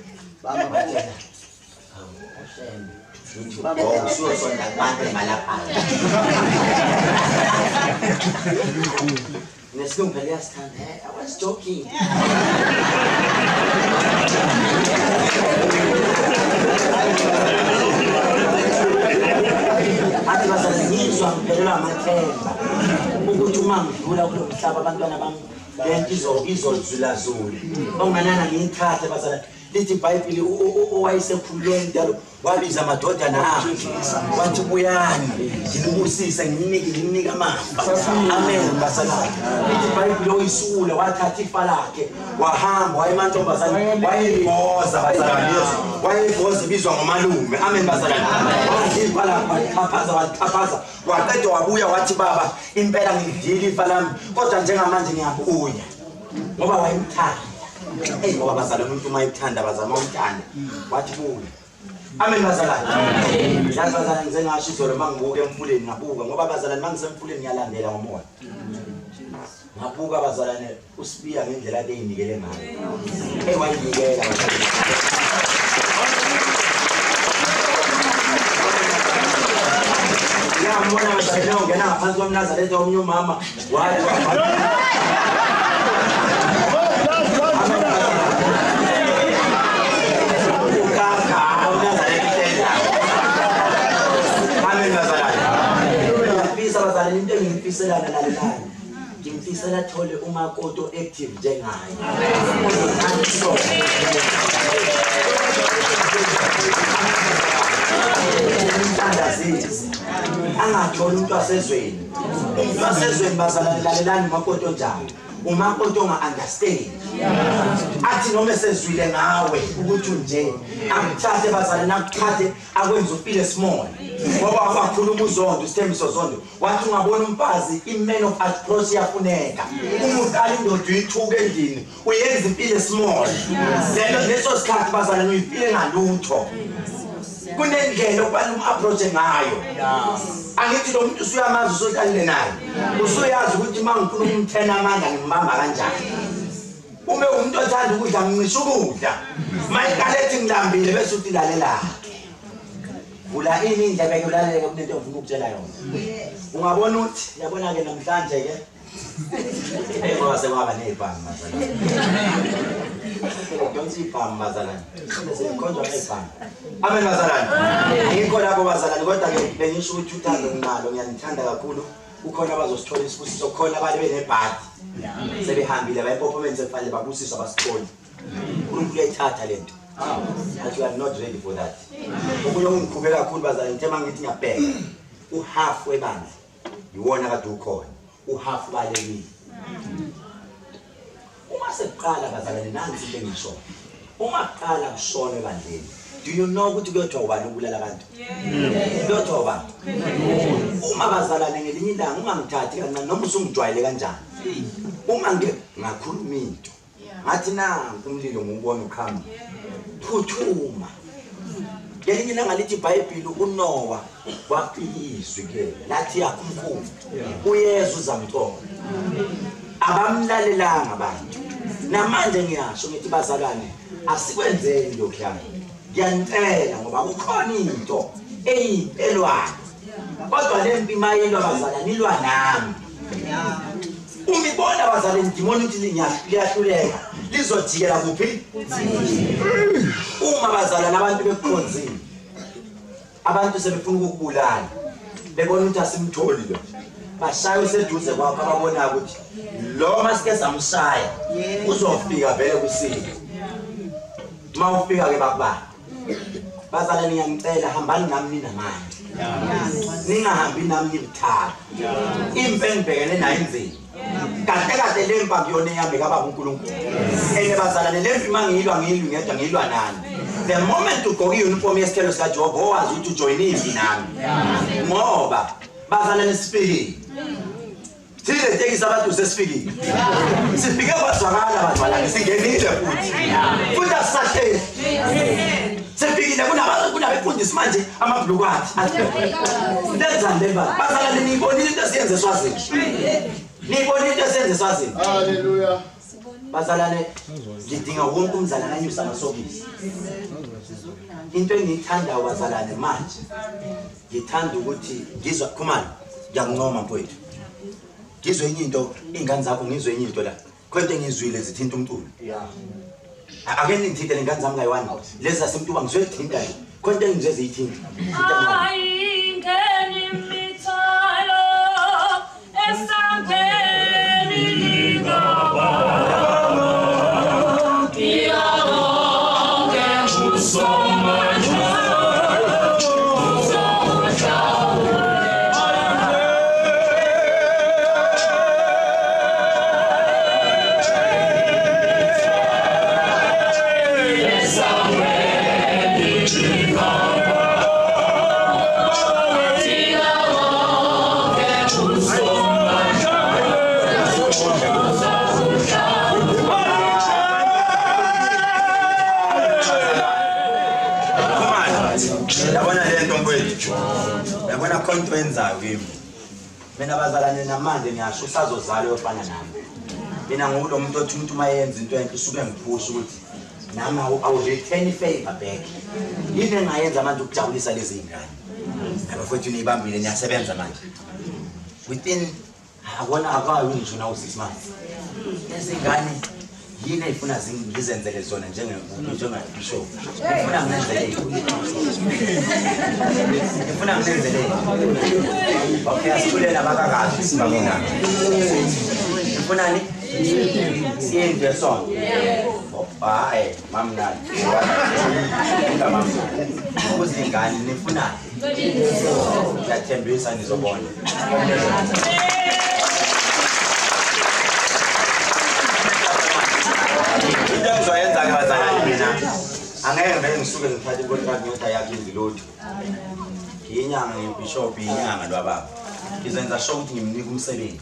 baba bathi oh, sure, so that bad malapad. I was joking. Ati basazizwa ngiphelelwa amathemba ukuthi uma ngidlula kulo mhlaba abantwana bami lento izolzulazula banganana ngiyithathe bazala lithi iBhayibheli owayesekhululweni njalo wabiza amadodana akhe wathi buyani ngibusise nginike amandla amen basala lithi iBhayibheli oyisule wathatha ifa lakhe wahamba wayemantombazana wayeyiboza bazala Yesu wayeyiboza ibizwa ngomalume amen bazala waziva lapha wathaphaza waqeda wabuya wathi baba impela ngidile ifa lami kodwa njengamanje ngiyabuya ngoba wayemthanda ngoba bazalwane umuntu mayithanda bazama umntana wathi buya amen bazalwane yazi bazalwane ngize ngasho izolo mangibuka emfuleni ngabuka ngoba bazalwane mangisemfuleni ngiyalandela ngomoya ngabuka bazalwane usibiya ngendlela leyinikele ngayo wayinikela ngiyambona bazalwane ongena ngaphansi komNazaretha omnye umama wathi into engimfiselana nalelani ngimfisela thole umakoto active njengaye angathola umuntu wasezweni bazalane lalelani umakoto njani umakoto nga-understand athi noma esezwile ngawe ukuthi nje akuthathe bazalane akuthathe akwenza ufile small ngoba abakhuluma uzondo isithembiso zondo wathi ungabona umfazi i-man of approach yafuneka uma uqala indoda uyithuka endlini uyenza impilo small leso sikhathi bazalane uyifile ngalutho kunendlela okubani um-approach ngayo angithi lo muntu usuyamazi usokalile naye usuyazi ukuthi uma ngifuna ukumthena amandla ngimbamba kanjani ube umuntu othanda ukudla ngincisha ukudla mayiqalethi ngilambile bese uthi lalela vula ini indlebe ke ulaleke kunento ofuna ukutshela yona. Ungabona uthi yabona ke namhlanje ke ngoba sekwaba nebhanga mazalana. Don't see bhanga mazalana. Sekonjwa nebhanga. Amen mazalana. Ngikho lapho bazalana kodwa ke bengisho ukuthi uthando nginalo ngiyanithanda kakhulu. Ukhona abazosithola isibusiso khona abale benebhadi. Sebehambile bayipophomenze kufanele babusiswa basithole. uNkulunkulu uyayithatha lento. But you are not ready for that. Okunye ungikhubeka kakhulu bazalana ngithema ngithi ngiyabheka. Uhalf webandla. Yiwona kade ukhona. Uhalf balekile. Uma seqala bazalane nansi into engisho. Uma qala kushona ebandleni. Do you know ukuthi kuyothiwa ubani ubulala abantu? Kuyothiwa ubani? Uma bazalane ngelinye ilanga ungangithathi kancane noma usungijwayele kanjani. Uma ngakhuluma into. Ngathi nanku umlilo ngubona ukhamba. Phuthuma. Ngelinye ilanga lithi iBhayibheli uNoah waphikiswa ke. Lathi yakumkhulu. uYesu zamthola. Abamlalelanga abantu. Namanje ngiyasho ngithi bazalwane asikwenzeni lokho yami. Ngiyanicela ngoba kukhona into eyimpelwane. Kodwa le mpi mayilwa bazalwane ilwa nami. Umibona bazalwane ngimona ukuthi liyahluleka. Lizojikela kuphi? Uma bazalwane abantu bekukhonzile. Abantu sebefuna ukukubulala. Bebona ukuthi asimtholi lo. Bashaya seduze kwakho ababona ukuthi lo masike samshaya uzofika vele kusini. Mawufika ke bakubani. Bazalwane ngiyangicela hambani nami nina manje. Ningahambi nami nibuthatha. Impe ngibhekene nayo inzini. Kade le mpa kuyona yami kaba uNkulunkulu. Bazalwane le mpi mangilwa ngedwa ngilwa nani. The moment ugqoka uniform yesithelo sikaJehova owazi ukuthi ujoin impi nami. Ngoba bazalwane sifikile. Sile tekisa abantu sesifikile. Sifike kwazwakala bazalwane singenile futhi. Futhi asisahleli. Sefikile kunabefundisi manje amabhluku athi. Lenzani le bantu? Bazalwane niyibonile into esiyenze eSwazini. Niyibonile into esiyenze eSwazini. Hallelujah. Bazalwane ngidinga wonke umzalwane anyusa amasokisi. Into engiyithanda bazalwane manje. Ngithanda ukuthi ngizwa khumani ngiyakuncoma mfowethu. Ngizwe enye into ingane zakho ngizwe enye into la. Khonto engizwile zithinta umculo. Ake ngithinte lengane zami kayiwani. Lezi zasemtuba ngizwe zithinta. Khonto engizwe zithinta. Ayingeni imithalo esangeni lingaba. Iyonke usomanje. Yabona konto enzayo kimi. Mina bazalane namanje ngiyasho usazozala ofana nami. Mina ngulo muntu othi umuntu mayenza into enhle usuke ngiphusha ukuthi nami awu return favor back. Yini engayenza manje ukujabulisa lezi zingane. Abafowethu nibambile niyasebenza manje. Within abona akayo ngisho na u6 months. Lezi ngane yini efuna ngizenzele zona njengebishop. Ngifuna ngenzele. Ngifuna ngenzele. Okay, asikulela bakakazi sibabona. Ngifuna ni siyenze sona. Hayi, mamnani. Ngama. Ukuzingane nifuna. Ngiyathembisa nizobona. Ngizoyenza ngabazalwane mina. Angeke vele ngisuke ngithathe contract ngiyotha yakhe izilotho. Inyanga ngebishop inyanga lwababa. Ngizenza sure ukuthi ngimnika umsebenzi.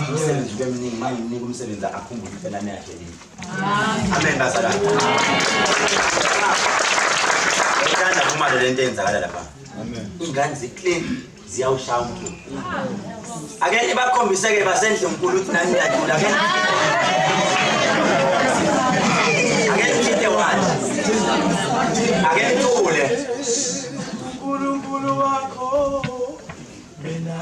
Umsebenzi wemningi manje ngimnika umsebenzi akhumbule ifanane yakhe leli. Amen bazalwane. Ngithanda uma lento eyenzakala lapha. Amen. Ingane ziclean ziyawushaya umculo. Ake bakhombiseke basendle uNkulunkulu ukuthi nani niyajula ke. Ake ngithe wathi. Ake ngicule. uNkulunkulu wakho mina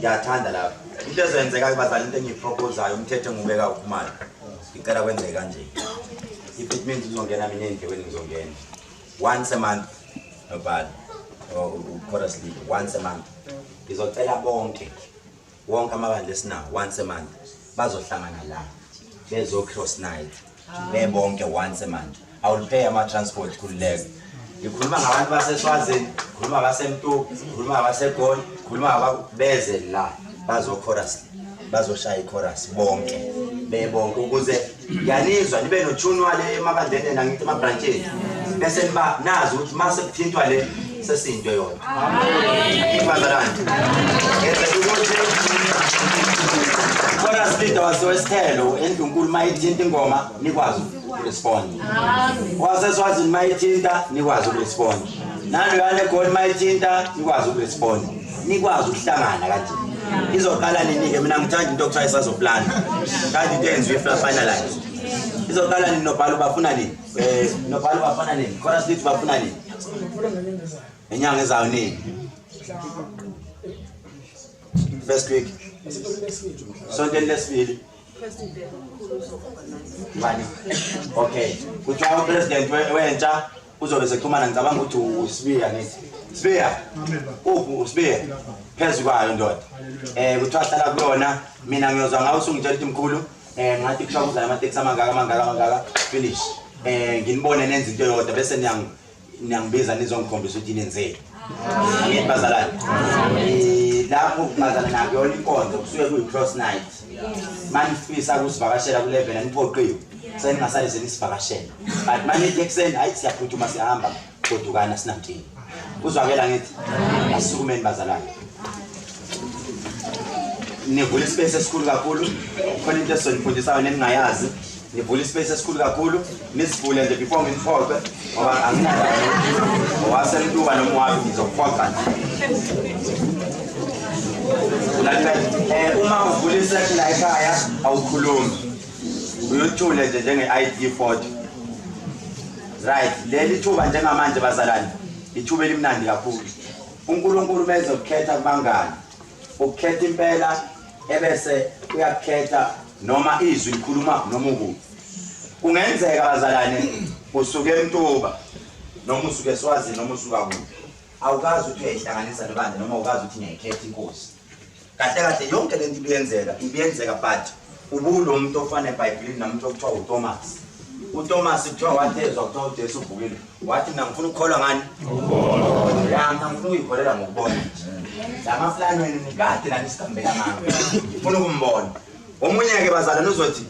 ngiyathanda lapha into ezenzeka kubazali into engiyiproposayo umthetho engubeka ukhumalo ngicela kwenzeke kanje if it means uzongena mina endlebeni ngizongena once a month nobali or chorus lead once a month ngizocela bonke amabandla esinawo once a month bazohlangana la bezo cross night bebonke once a month I will pay ama transport kululeke ngikhuluma ngabantu baseSwazini ngikhuluma baseMtuku ngikhuluma baseGoli ngikhuluma beze la bazo chorus bazoshaya ichorus bonke bebonke ukuze yanizwa nibe nothuni wale emabandleni nangithi ama branches bese niba nazi ukuthi mase kuthintwa le sesinto yona amen ibazalani ngeze ukuthi chorus leader wasewesithelo endlunkulu mayithinta ingoma nikwazi ukurespond amen waseSwazini mayithinta nikwazi ukurespond nalo yale goal mayithinta nikwazi ukurespond nikwazi ukuhlangana kanje izoqala nini ke mina ngithanda into okuthiwa isazoplana kanti into enziwe finalize izoqala nini nobhalo bafuna nini nobhalo bafuna nini chorus leader bafuna nini enyanga ezayo nini first week sonke lesibili bani okay kuthiwa upresident wentsha uzobe sexhumana ngicabanga ukuthi uSibiya nithi Sibiya uSibiya phezulu kwayo ndoda kuthiwa hlala kuyona mina ngiyozwa ngawo usungitshela ukuthi mkhulu ngathi kushakuza amateksi amangaka finish nginibone nenza into yodwa bese niyangibiza nizongikhombisa ukuthi inenzeni ngithi bazalane lapho bazalana nayo yona inkonzo kusuke kuyi cross night manifisa kusivakashela ku 11 aniphoqiwe seningasale senisivakashela but manithi ekseni hayi siyaphuthuma sihamba kodukana sinamthini uzwakela ngithi asukumeni bazalane nivula ispace esikhulu kakhulu khona into esonifundisa neningayazi nivula ispace esikhulu kakhulu nisivule nje before nginifoqe ngoba anginalo owasemtuba nomwabi ngizokuphoqa uma uvula isection la ekhaya awukhulumi uyothule nje njenge-ID photo right leli thuba njengamanje bazalane ithuba elimnandi kakhulu uNkulunkulu benze ukukhetha kubangani ukukhetha impela ebese uyakhetha noma izwi likhuluma noma ukuthi kungenzeka bazalane usuke eMtuba noma usuke eSwazini noma usuka kude awukazi ukuthi uyayihlanganisa nobani noma awukazi ukuthi ngiyayikhetha inkosi kahle yonke lento ibiyenzeka but ubulo umuntu ofana eBhayibhelini namuntu okuthiwa uThomas uThomas kuthiwa wathezwa kuthiwa uJesu ubukile wathi mina ngifuna ukukholwa ngani ukubona ya mina ngifuna ukuyikholela ngokubona la maflani wena nikade la nisigambela manje ngifuna ukumbona omunye ke bazalana uzothi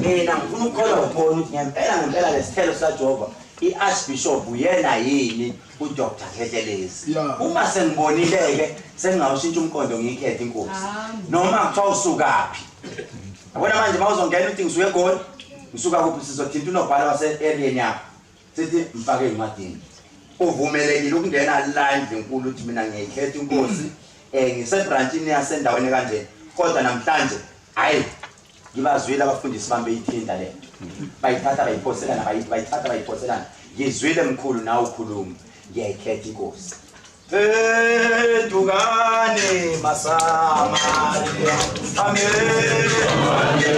mina ngifuna ukukholwa ukubona ukuthi ngempela lesithelo sikaJehova iArchbishop uyena yini uDr Khehlelezi uma sengibonileke sengawushintsha umkondo ngikhethe inkosi noma kuthiwa usukaphi abona manje mawuzongena uthi ngisuke eGoli ngisuka kuphi sizothinta unobhala wase-area yakho sithi mfake encwadini uvumelekile ukungena line enkulu uthi mina ngiyikhetha inkosi ngisebranchini yasendaweni kanje kodwa namhlanje hayi ngibazwile abafundisi bami beyithinta lento bayithatha bayiphoselana ngizwile mkhulu nawe ukhuluma ngiyayikhetha inkosi Tukane masama amen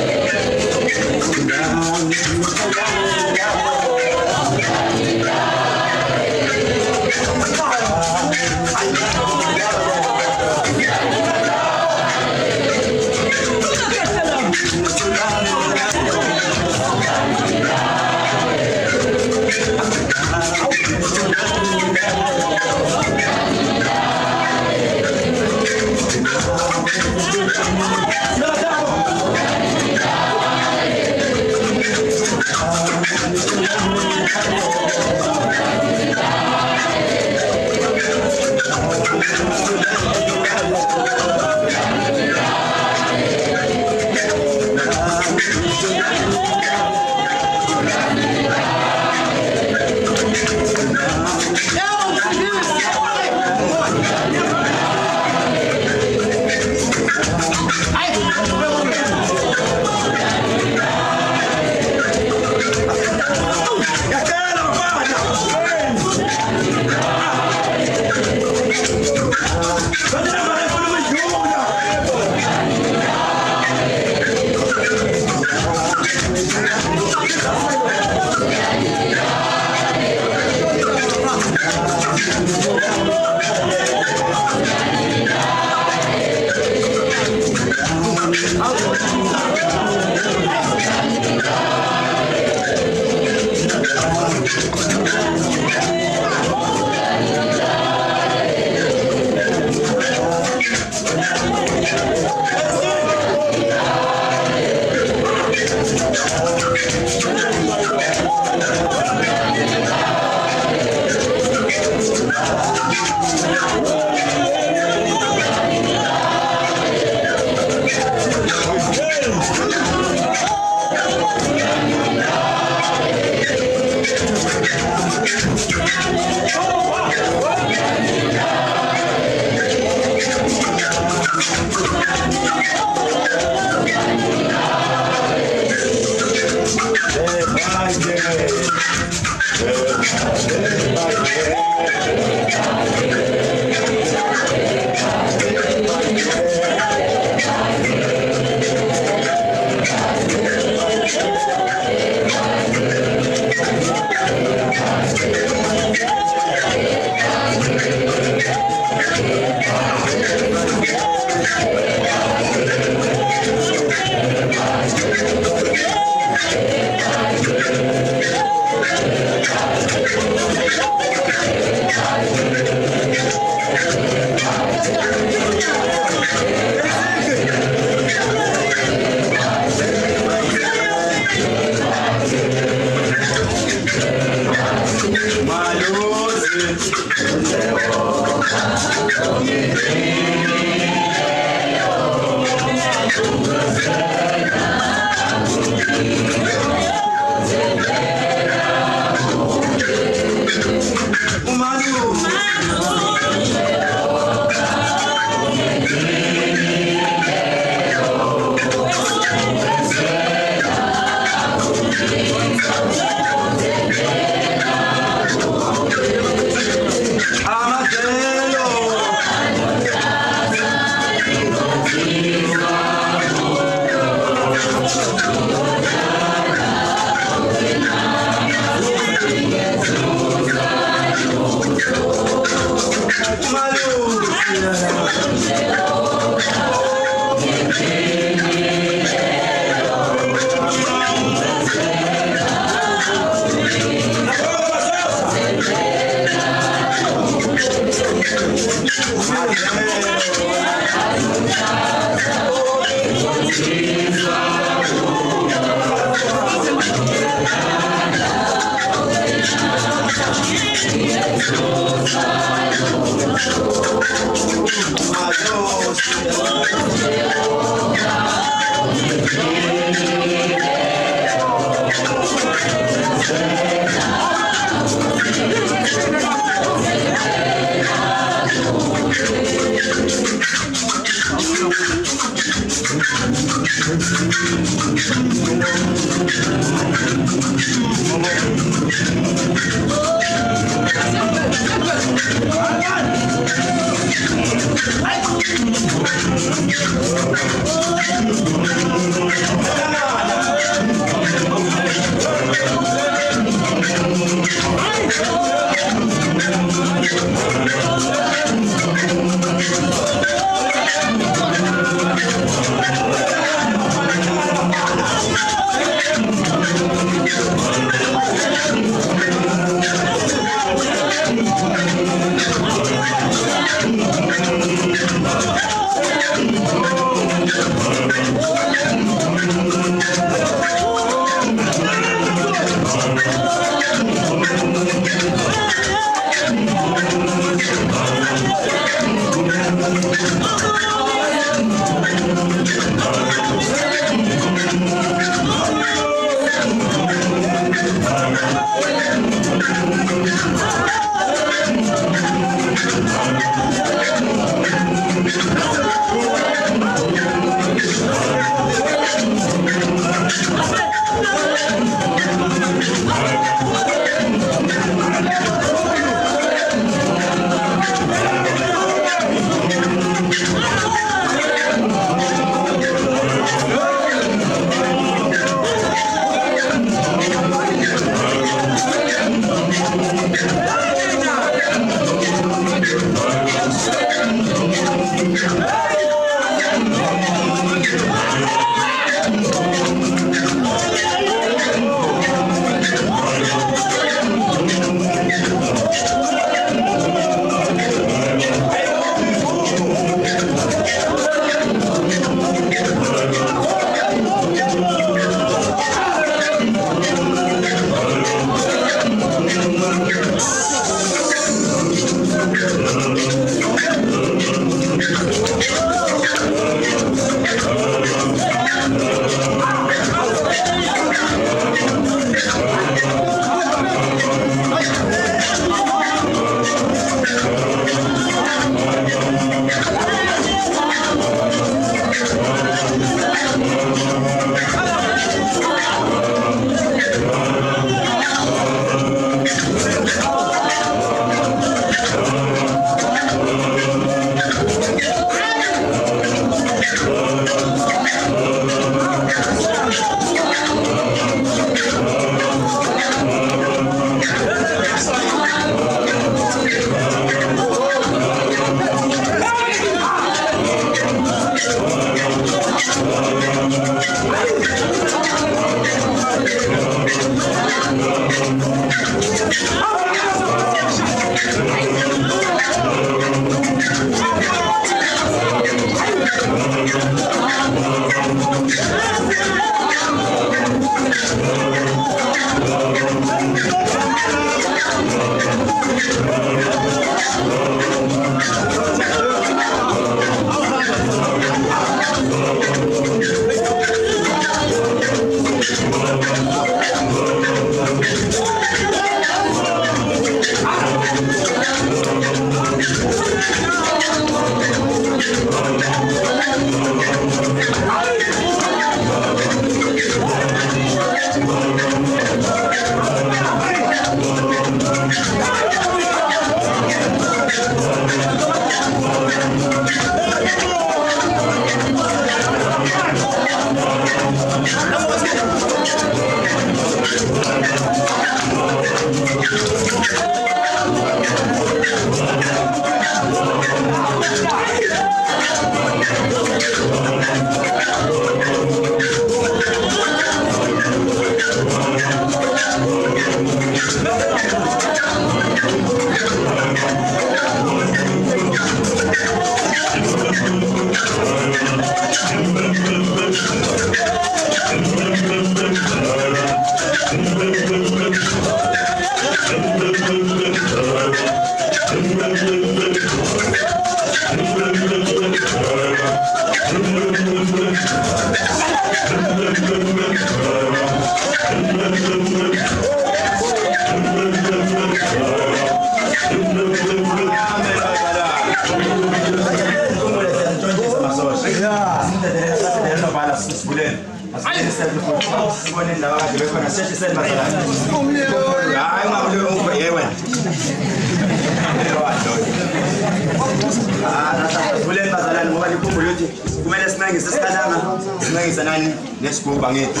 Nesikuba ngithi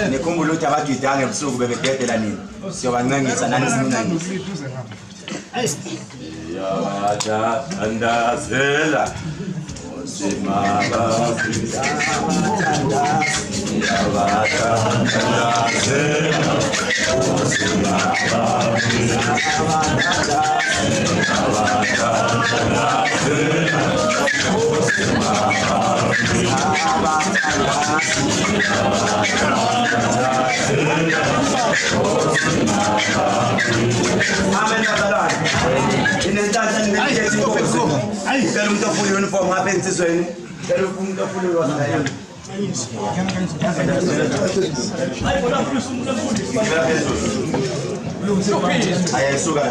nikhumbula ukuthi abagida ngebusuku bebegedela nini siyobancengisa nani simunani yawaja andazela osimaba yawaja andazela Amen bazalwane. Inenhlanhla ninikhethe inkosi. Ayicela umuntu ofuna uniform ngapha ensizweni. Cela umuntu ofuna uwazana. Ayasuka.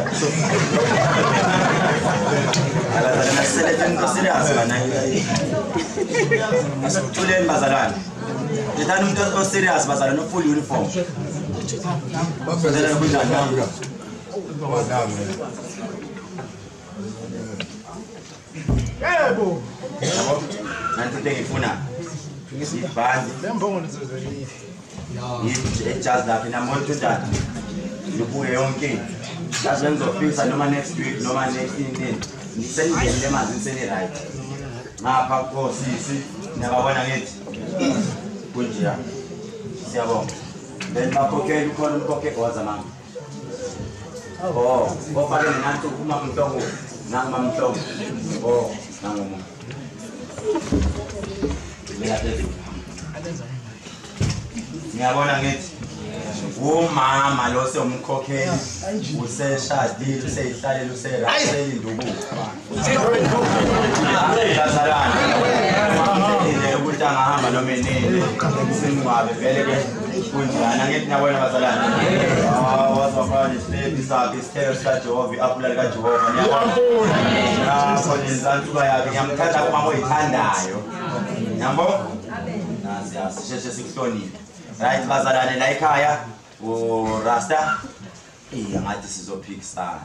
Alazana select into serious bana. Asithuleni bazalwane. Ngithanda umuntu o serious bazalwane no full uniform. Bazalwane kunjani? Yebo. Nanti ngifuna ibhandi. Just lapha namonto njani. Ngibuye yonke. Azenza ofisa noma next week noma next thing. Ngisendele le manzi nisene right. Ngapha kosisi niyabona ngithi. Kunjia. Siyabonga. Then bakhokhela ukhona umkhokhe wazamanga. Oh, ofake nanto uma mhlongo. Nangama mhlongo. Oh, nangomo. Ngiyabona ngithi umama lo semkhokheli useshadile useyihlalela useyinduku ile ukuthi angahamba noma enini simwabe vele ke kunjani ngithi ngiyabona bazalwane wazofana isilebi sakhe isithelo sikaJehova iapula likaJehova ngiyabona khona inzansuka yakhe ngiyamthanda umama oyithandayo nyambo nasi asisheshe sikuhlonile right bazalwane la ekhaya Rasta ngathi sizophikisana.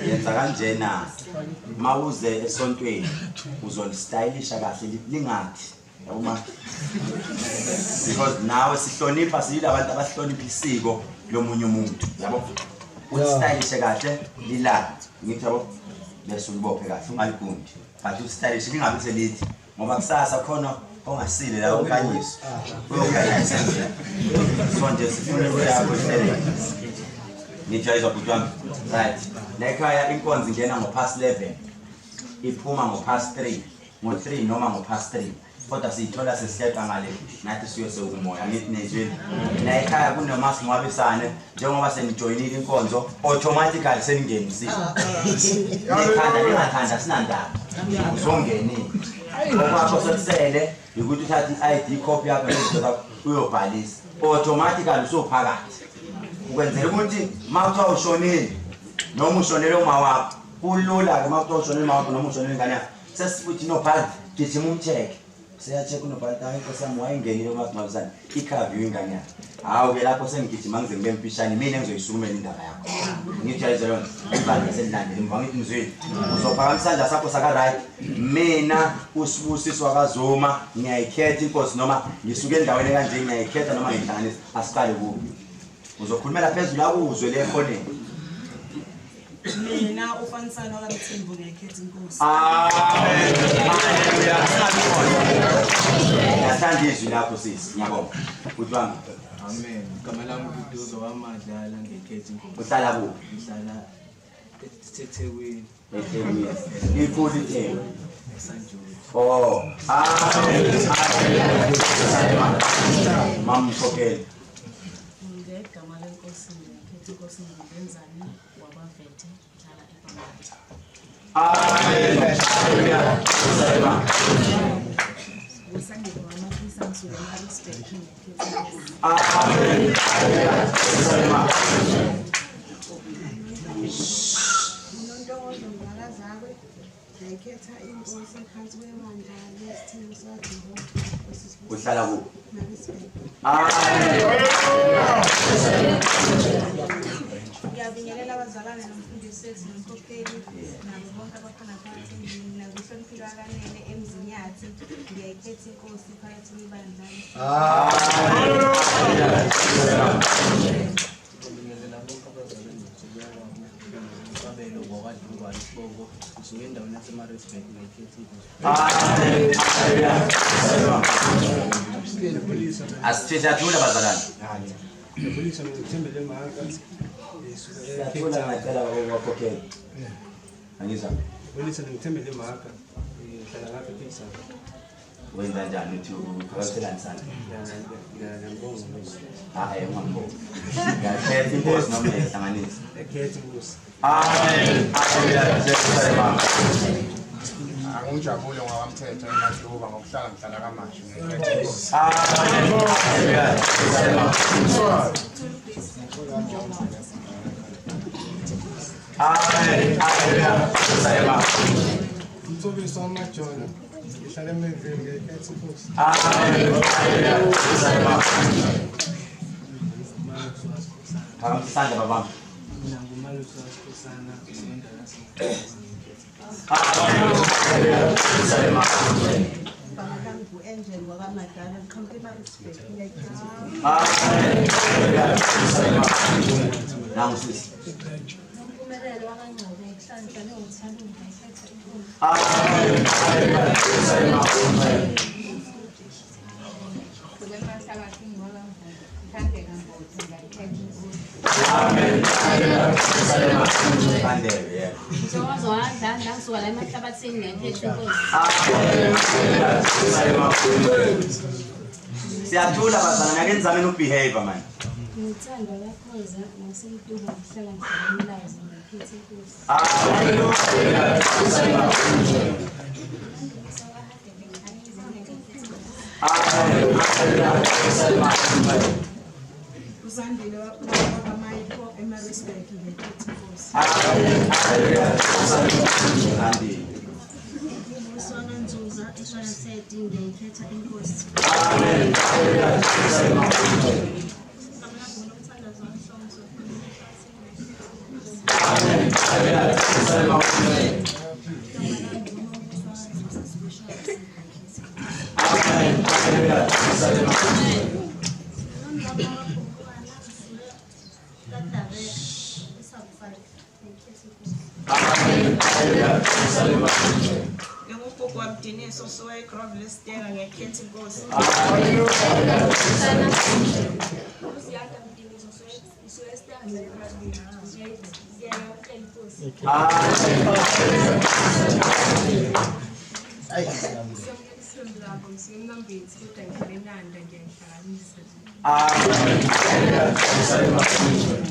Yenza kanjena mawuze esontweni uzolistylisha kahle lingathi yawuma because nawe sihlonipha siyile abantu abahlonipha isiko lomunye umuntu yabo ustylishe kahle lilala ngithi yabo bese ulibophe kahle ungaligundi but ustylishe lingabe selithi ngoba kusasa khona ongasile la ukanyiswa uyokanyisa sonje sifuna yakho ihlele nijayizwa kutwami right nekhaya inkonzo ingena ngo-past 11 iphuma ngo-past 3 ngo-3 noma ngo-past 3 kodwa siyithola sesiyeqa ngale nathi siyo sekumoya ngithi nezweni la ekhaya kunomasingcwabisane njengoba senijoyinile inkonzo automatically seningenisile nekhanda lingakhanda sinandaba uzongenile ngoba sosele ukuthi uthatha i-ID copy yakho nezinto uyobhalisa automatically usophakathi ukwenzela ukuthi mawuthiwa ushonile noma ushonele uma wakho kulula ke mawuthiwa ushonele uma wakho noma ushonele ingane yakho sesifuthi nobhali gijima umcheck siyacheka unobhali hayi Nkosi yami wayengenile umasingcwabisane ikhaviwe ingane yakho hawu ke lapho sengigijima ngize ngibe mpishane mina engizoyisukumela indaba yakho ngijayeze lona ibhali selilandele mva ngithi mzweni uzophakamisa isandla sakho saka right mina usibusiswa kaZuma ngiyayikhetha inkosi noma ngisuke endaweni kanje ngiyayikhetha noma ngihlanganisa asiqale kubi Uzokhulumela phezulu akuzwe le ekhoneni. Mina ufanisana kaMthembu ngekhetha inkosi. Amen. Hallelujah. Yathanda izwi lakho sisi. Ngiyabonga. Kuthiwanga. Amen. Igama lami uDuzo wamadlala ngekhetha inkosi. Uhlala kuphi? Ngihlala eThekwini. eThekwini. Iphuli Thekwini. eSanjude. Oh. Amen. Mamkhokela. Ngegama lenkosi ngekhetha inkosi ngibenzani wabavete ngihlala eBhambatha. Amen. Usangile wamaphisa ngisuke eHarrisburg ngekhetha inkosi. Amen. Unontokozo ngakazakwe ngekhetha inkosi ephansi kwemandla lesithelo sikaJehova Uhlala kuphi? Harrisburg. Ngiyabingelela abazalwane nomfundisi wethu nomkhokheli nabo bonke abakhona phakathi endlini nakuhlonipheka kanene emzini yathi ngiyayikhetha inkosi phakathi kwebandla. Ngibingelela bonke abazalwane ngokubeka kwabelo ngokwadlula isibongo ngisuke endaweni yaseHarrisburg ngekhetha inkosi. Asithethathula bazalwane. Ngiyabulisa ngithembele maka. Siyathula ngacela ukukhokhela. Angizwa. Ngiyabulisa ngithembele maka. Ngihlala lapha ePittsburgh. Wenza njani uthi uphakathelani sana? Ngiyabonga Nkosi. Hayi ungambongi. Ngiyakhetha inkosi noma ngiyihlanganisa. Ngekhetha inkosi. Amen. Hallelujah. Angijabule ngokwamthetho eMajuba ngokuhlala ngihlala kaMashu ngekhetha inkosi. Amen. Hallelujah. Umthobiso wamajona. Ngihlala eMeville ngekhetha inkosi. Amen. Hallelujah. Phakamisa babam. Mina ngumalusi waSkhosana usendaweni yaseMfuleni. Bangakami ku-Angel wakamadala ngiqhamuke eHarrisburg ngiyayikhetha. Nangu sisi. Umpumelelo wakangcobe ngihlala ngiwuthanda ngiyayikhetha inkosi. Amen. Ngizowazi wadlala ngisuka la emahlabathini ngiyayikhetha inkosi. Siyathula bazana ngake nizameni ukubehave manje. Ngithanda kakhoza nasemtuba ngihlala ngimlazi ngiyayikhetha inkosi. Usandile wakamayipho eHarrisburg ngiyayikhetha inkosi. Usona Nzuza eShayaseti ngiyayikhetha inkosi. Ngingubhuku wabudiniso sowe Grove Lestera ngiyakhetha inkosi.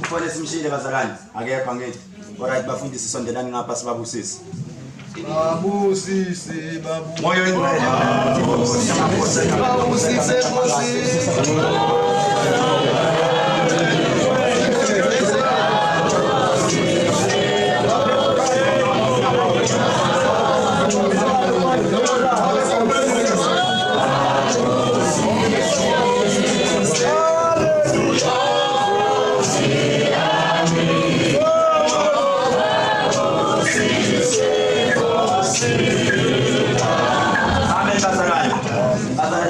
Kufone simshile bazalwane akekho angithi. Alright bafundisi sondelani ngapha sibabusisi. Babusisi babu. Moyo wengcwele. Babusise Nkosi.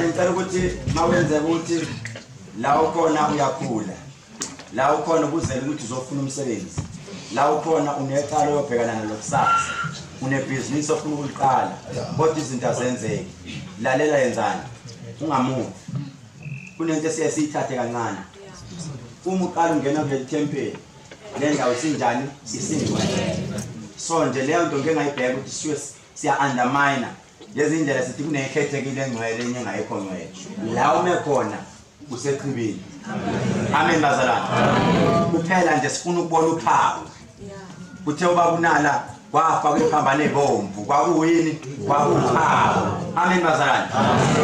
Ngicela ukuthi mawenze ukuthi la ukhona uyakhula la ukhona ukuzela ukuthi uzofuna umsebenzi, la ukhona unecala yobhekana nalokusasa, unebhizinisi ofuna ukuliqala kodwa izinto azenzeki. Lalela yenzani, ungamuvi. Kunento esiyithathe kancane. Uma uqala ungena kule tempeli, le ndawo isinjani? Isingcwele. So nje leyo nto ngengayibheka ukuthi siya undermine lezi indlela sithi kunekhethekile engcwele enye engayikho ngcwele. La ume khona usechibini. Amen bazalwane. Kuphela nje sifuna ukubona uphawu. Kuthe uba kunala kwafa kwiphambane ebomvu kwakuyini? Kwakuphawu. Amen bazalwane.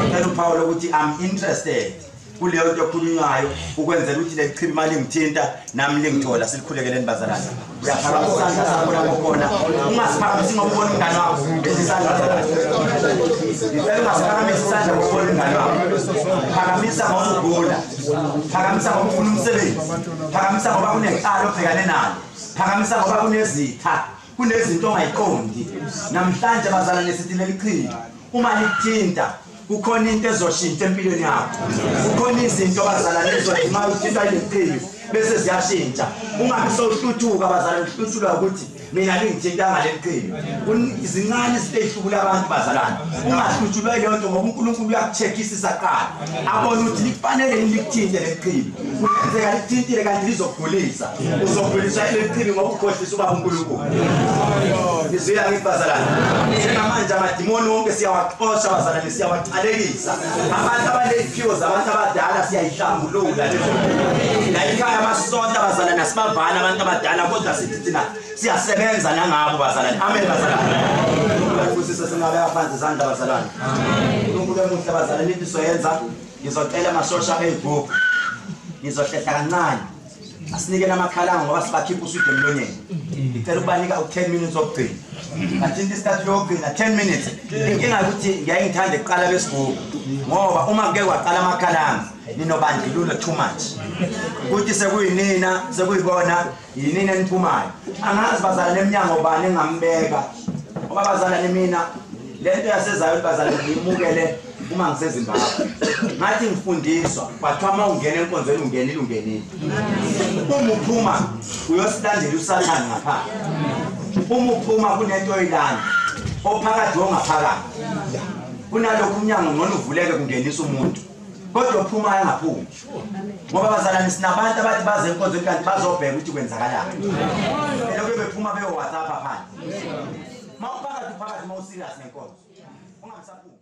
Ngicela uphawu lokuthi I'm interested kuleyo nto okhulunywayo ukwenzela ukuthi le chibi imali ngithinta nami lingithola silikhulekeleni bazalwane. Uyaphakamisa isandla sakho lapho khona, ungasiphakamisi ngoba ubona umngane wakho lesisandla bazalwane. Ngicela ungasiphakamisa isandla ngoba ubona umngane wakho. Phakamisa ngoba ugula, phakamisa ngoba ufuna umsebenzi, phakamisa ngoba kunecala obhekane nalo, phakamisa ngoba kunezitha, kunezinto ongayiqondi. Namhlanje bazalwane sithi leli chibi uma lithinta kukhona into ezoshintsha empilweni yakho. Kukhona izinto bazalwane ezodima uthinta ile chibi bese ziyashintsha. Ungabe sowuhluthuka bazalwane, uhluthulwa ukuthi mina lingithinta ngale chibi. Izincane izinto ezihlukula abantu bazalwane. Ungahluthulwa leyo nto ngoba uNkulunkulu uyakucheckisisa qala. Abona ukuthi lifanele likuthinte le chibi. Kungenzeka likuthintile kanti lizokugulisa. Uzogulisa ile chibi ngoba ukhohlisa ubaba uNkulunkulu. Ngizwela ngibazalwane. Njengamanje amadimoni wonke siyawaxosha bazalwane, siyawaqalekisa. Abantu abaneziphiwo zabantu abadala siyayihlambulula lezo. La ikhaya amasonto bazalwane asibavana abantu abadala kodwa sithi thina siyasebenza nangabo bazalwane. Amen bazalwane. Kusisa singabe aphansi izandla bazalwane. uNkulunkulu emuhle bazalwane, into soyenza ngizocela amasosha egroup. Ngizohlehla kancane. Asinike namakhalanga ngoba sibakhipha uswide emlonyeni. Ngicela ukubanika u10 minutes okugcina. Kanti isikhathi lokugcina 10 minutes. Inkinga ukuthi ngiyaye ngithande ukuqala besigubhu ngoba uma kuke kwaqala amakhalanga ninobandlululo too much. Ukuthi sekuyinina, sekuyibona yinina eniphumayo. Angazi bazalwane eminyango bani engambeka. Ngoba bazalwane mina lento yasezayo bazalwane ngimukele uma ngisezimbabwe. Ngathi ngifundiswa kwathiwa uma ungena enkonzweni ungenile. Uma uphuma uyosilandela usathane ngaphandle. Uma uphuma kunento oyilanda ophakathi ongaphakathi. Kunalokho umnyango ngcono uvuleke kungenisa umuntu. Kodwa uphuma engaphumi. Ngoba bazalwane sinabantu abathi baze enkonzweni kanti bazobheka ukuthi kwenzakalani. Lokho bephuma beyo WhatsApp phansi. Mawuphakathi mawuserious nenkonzo. Ungamsaphumi.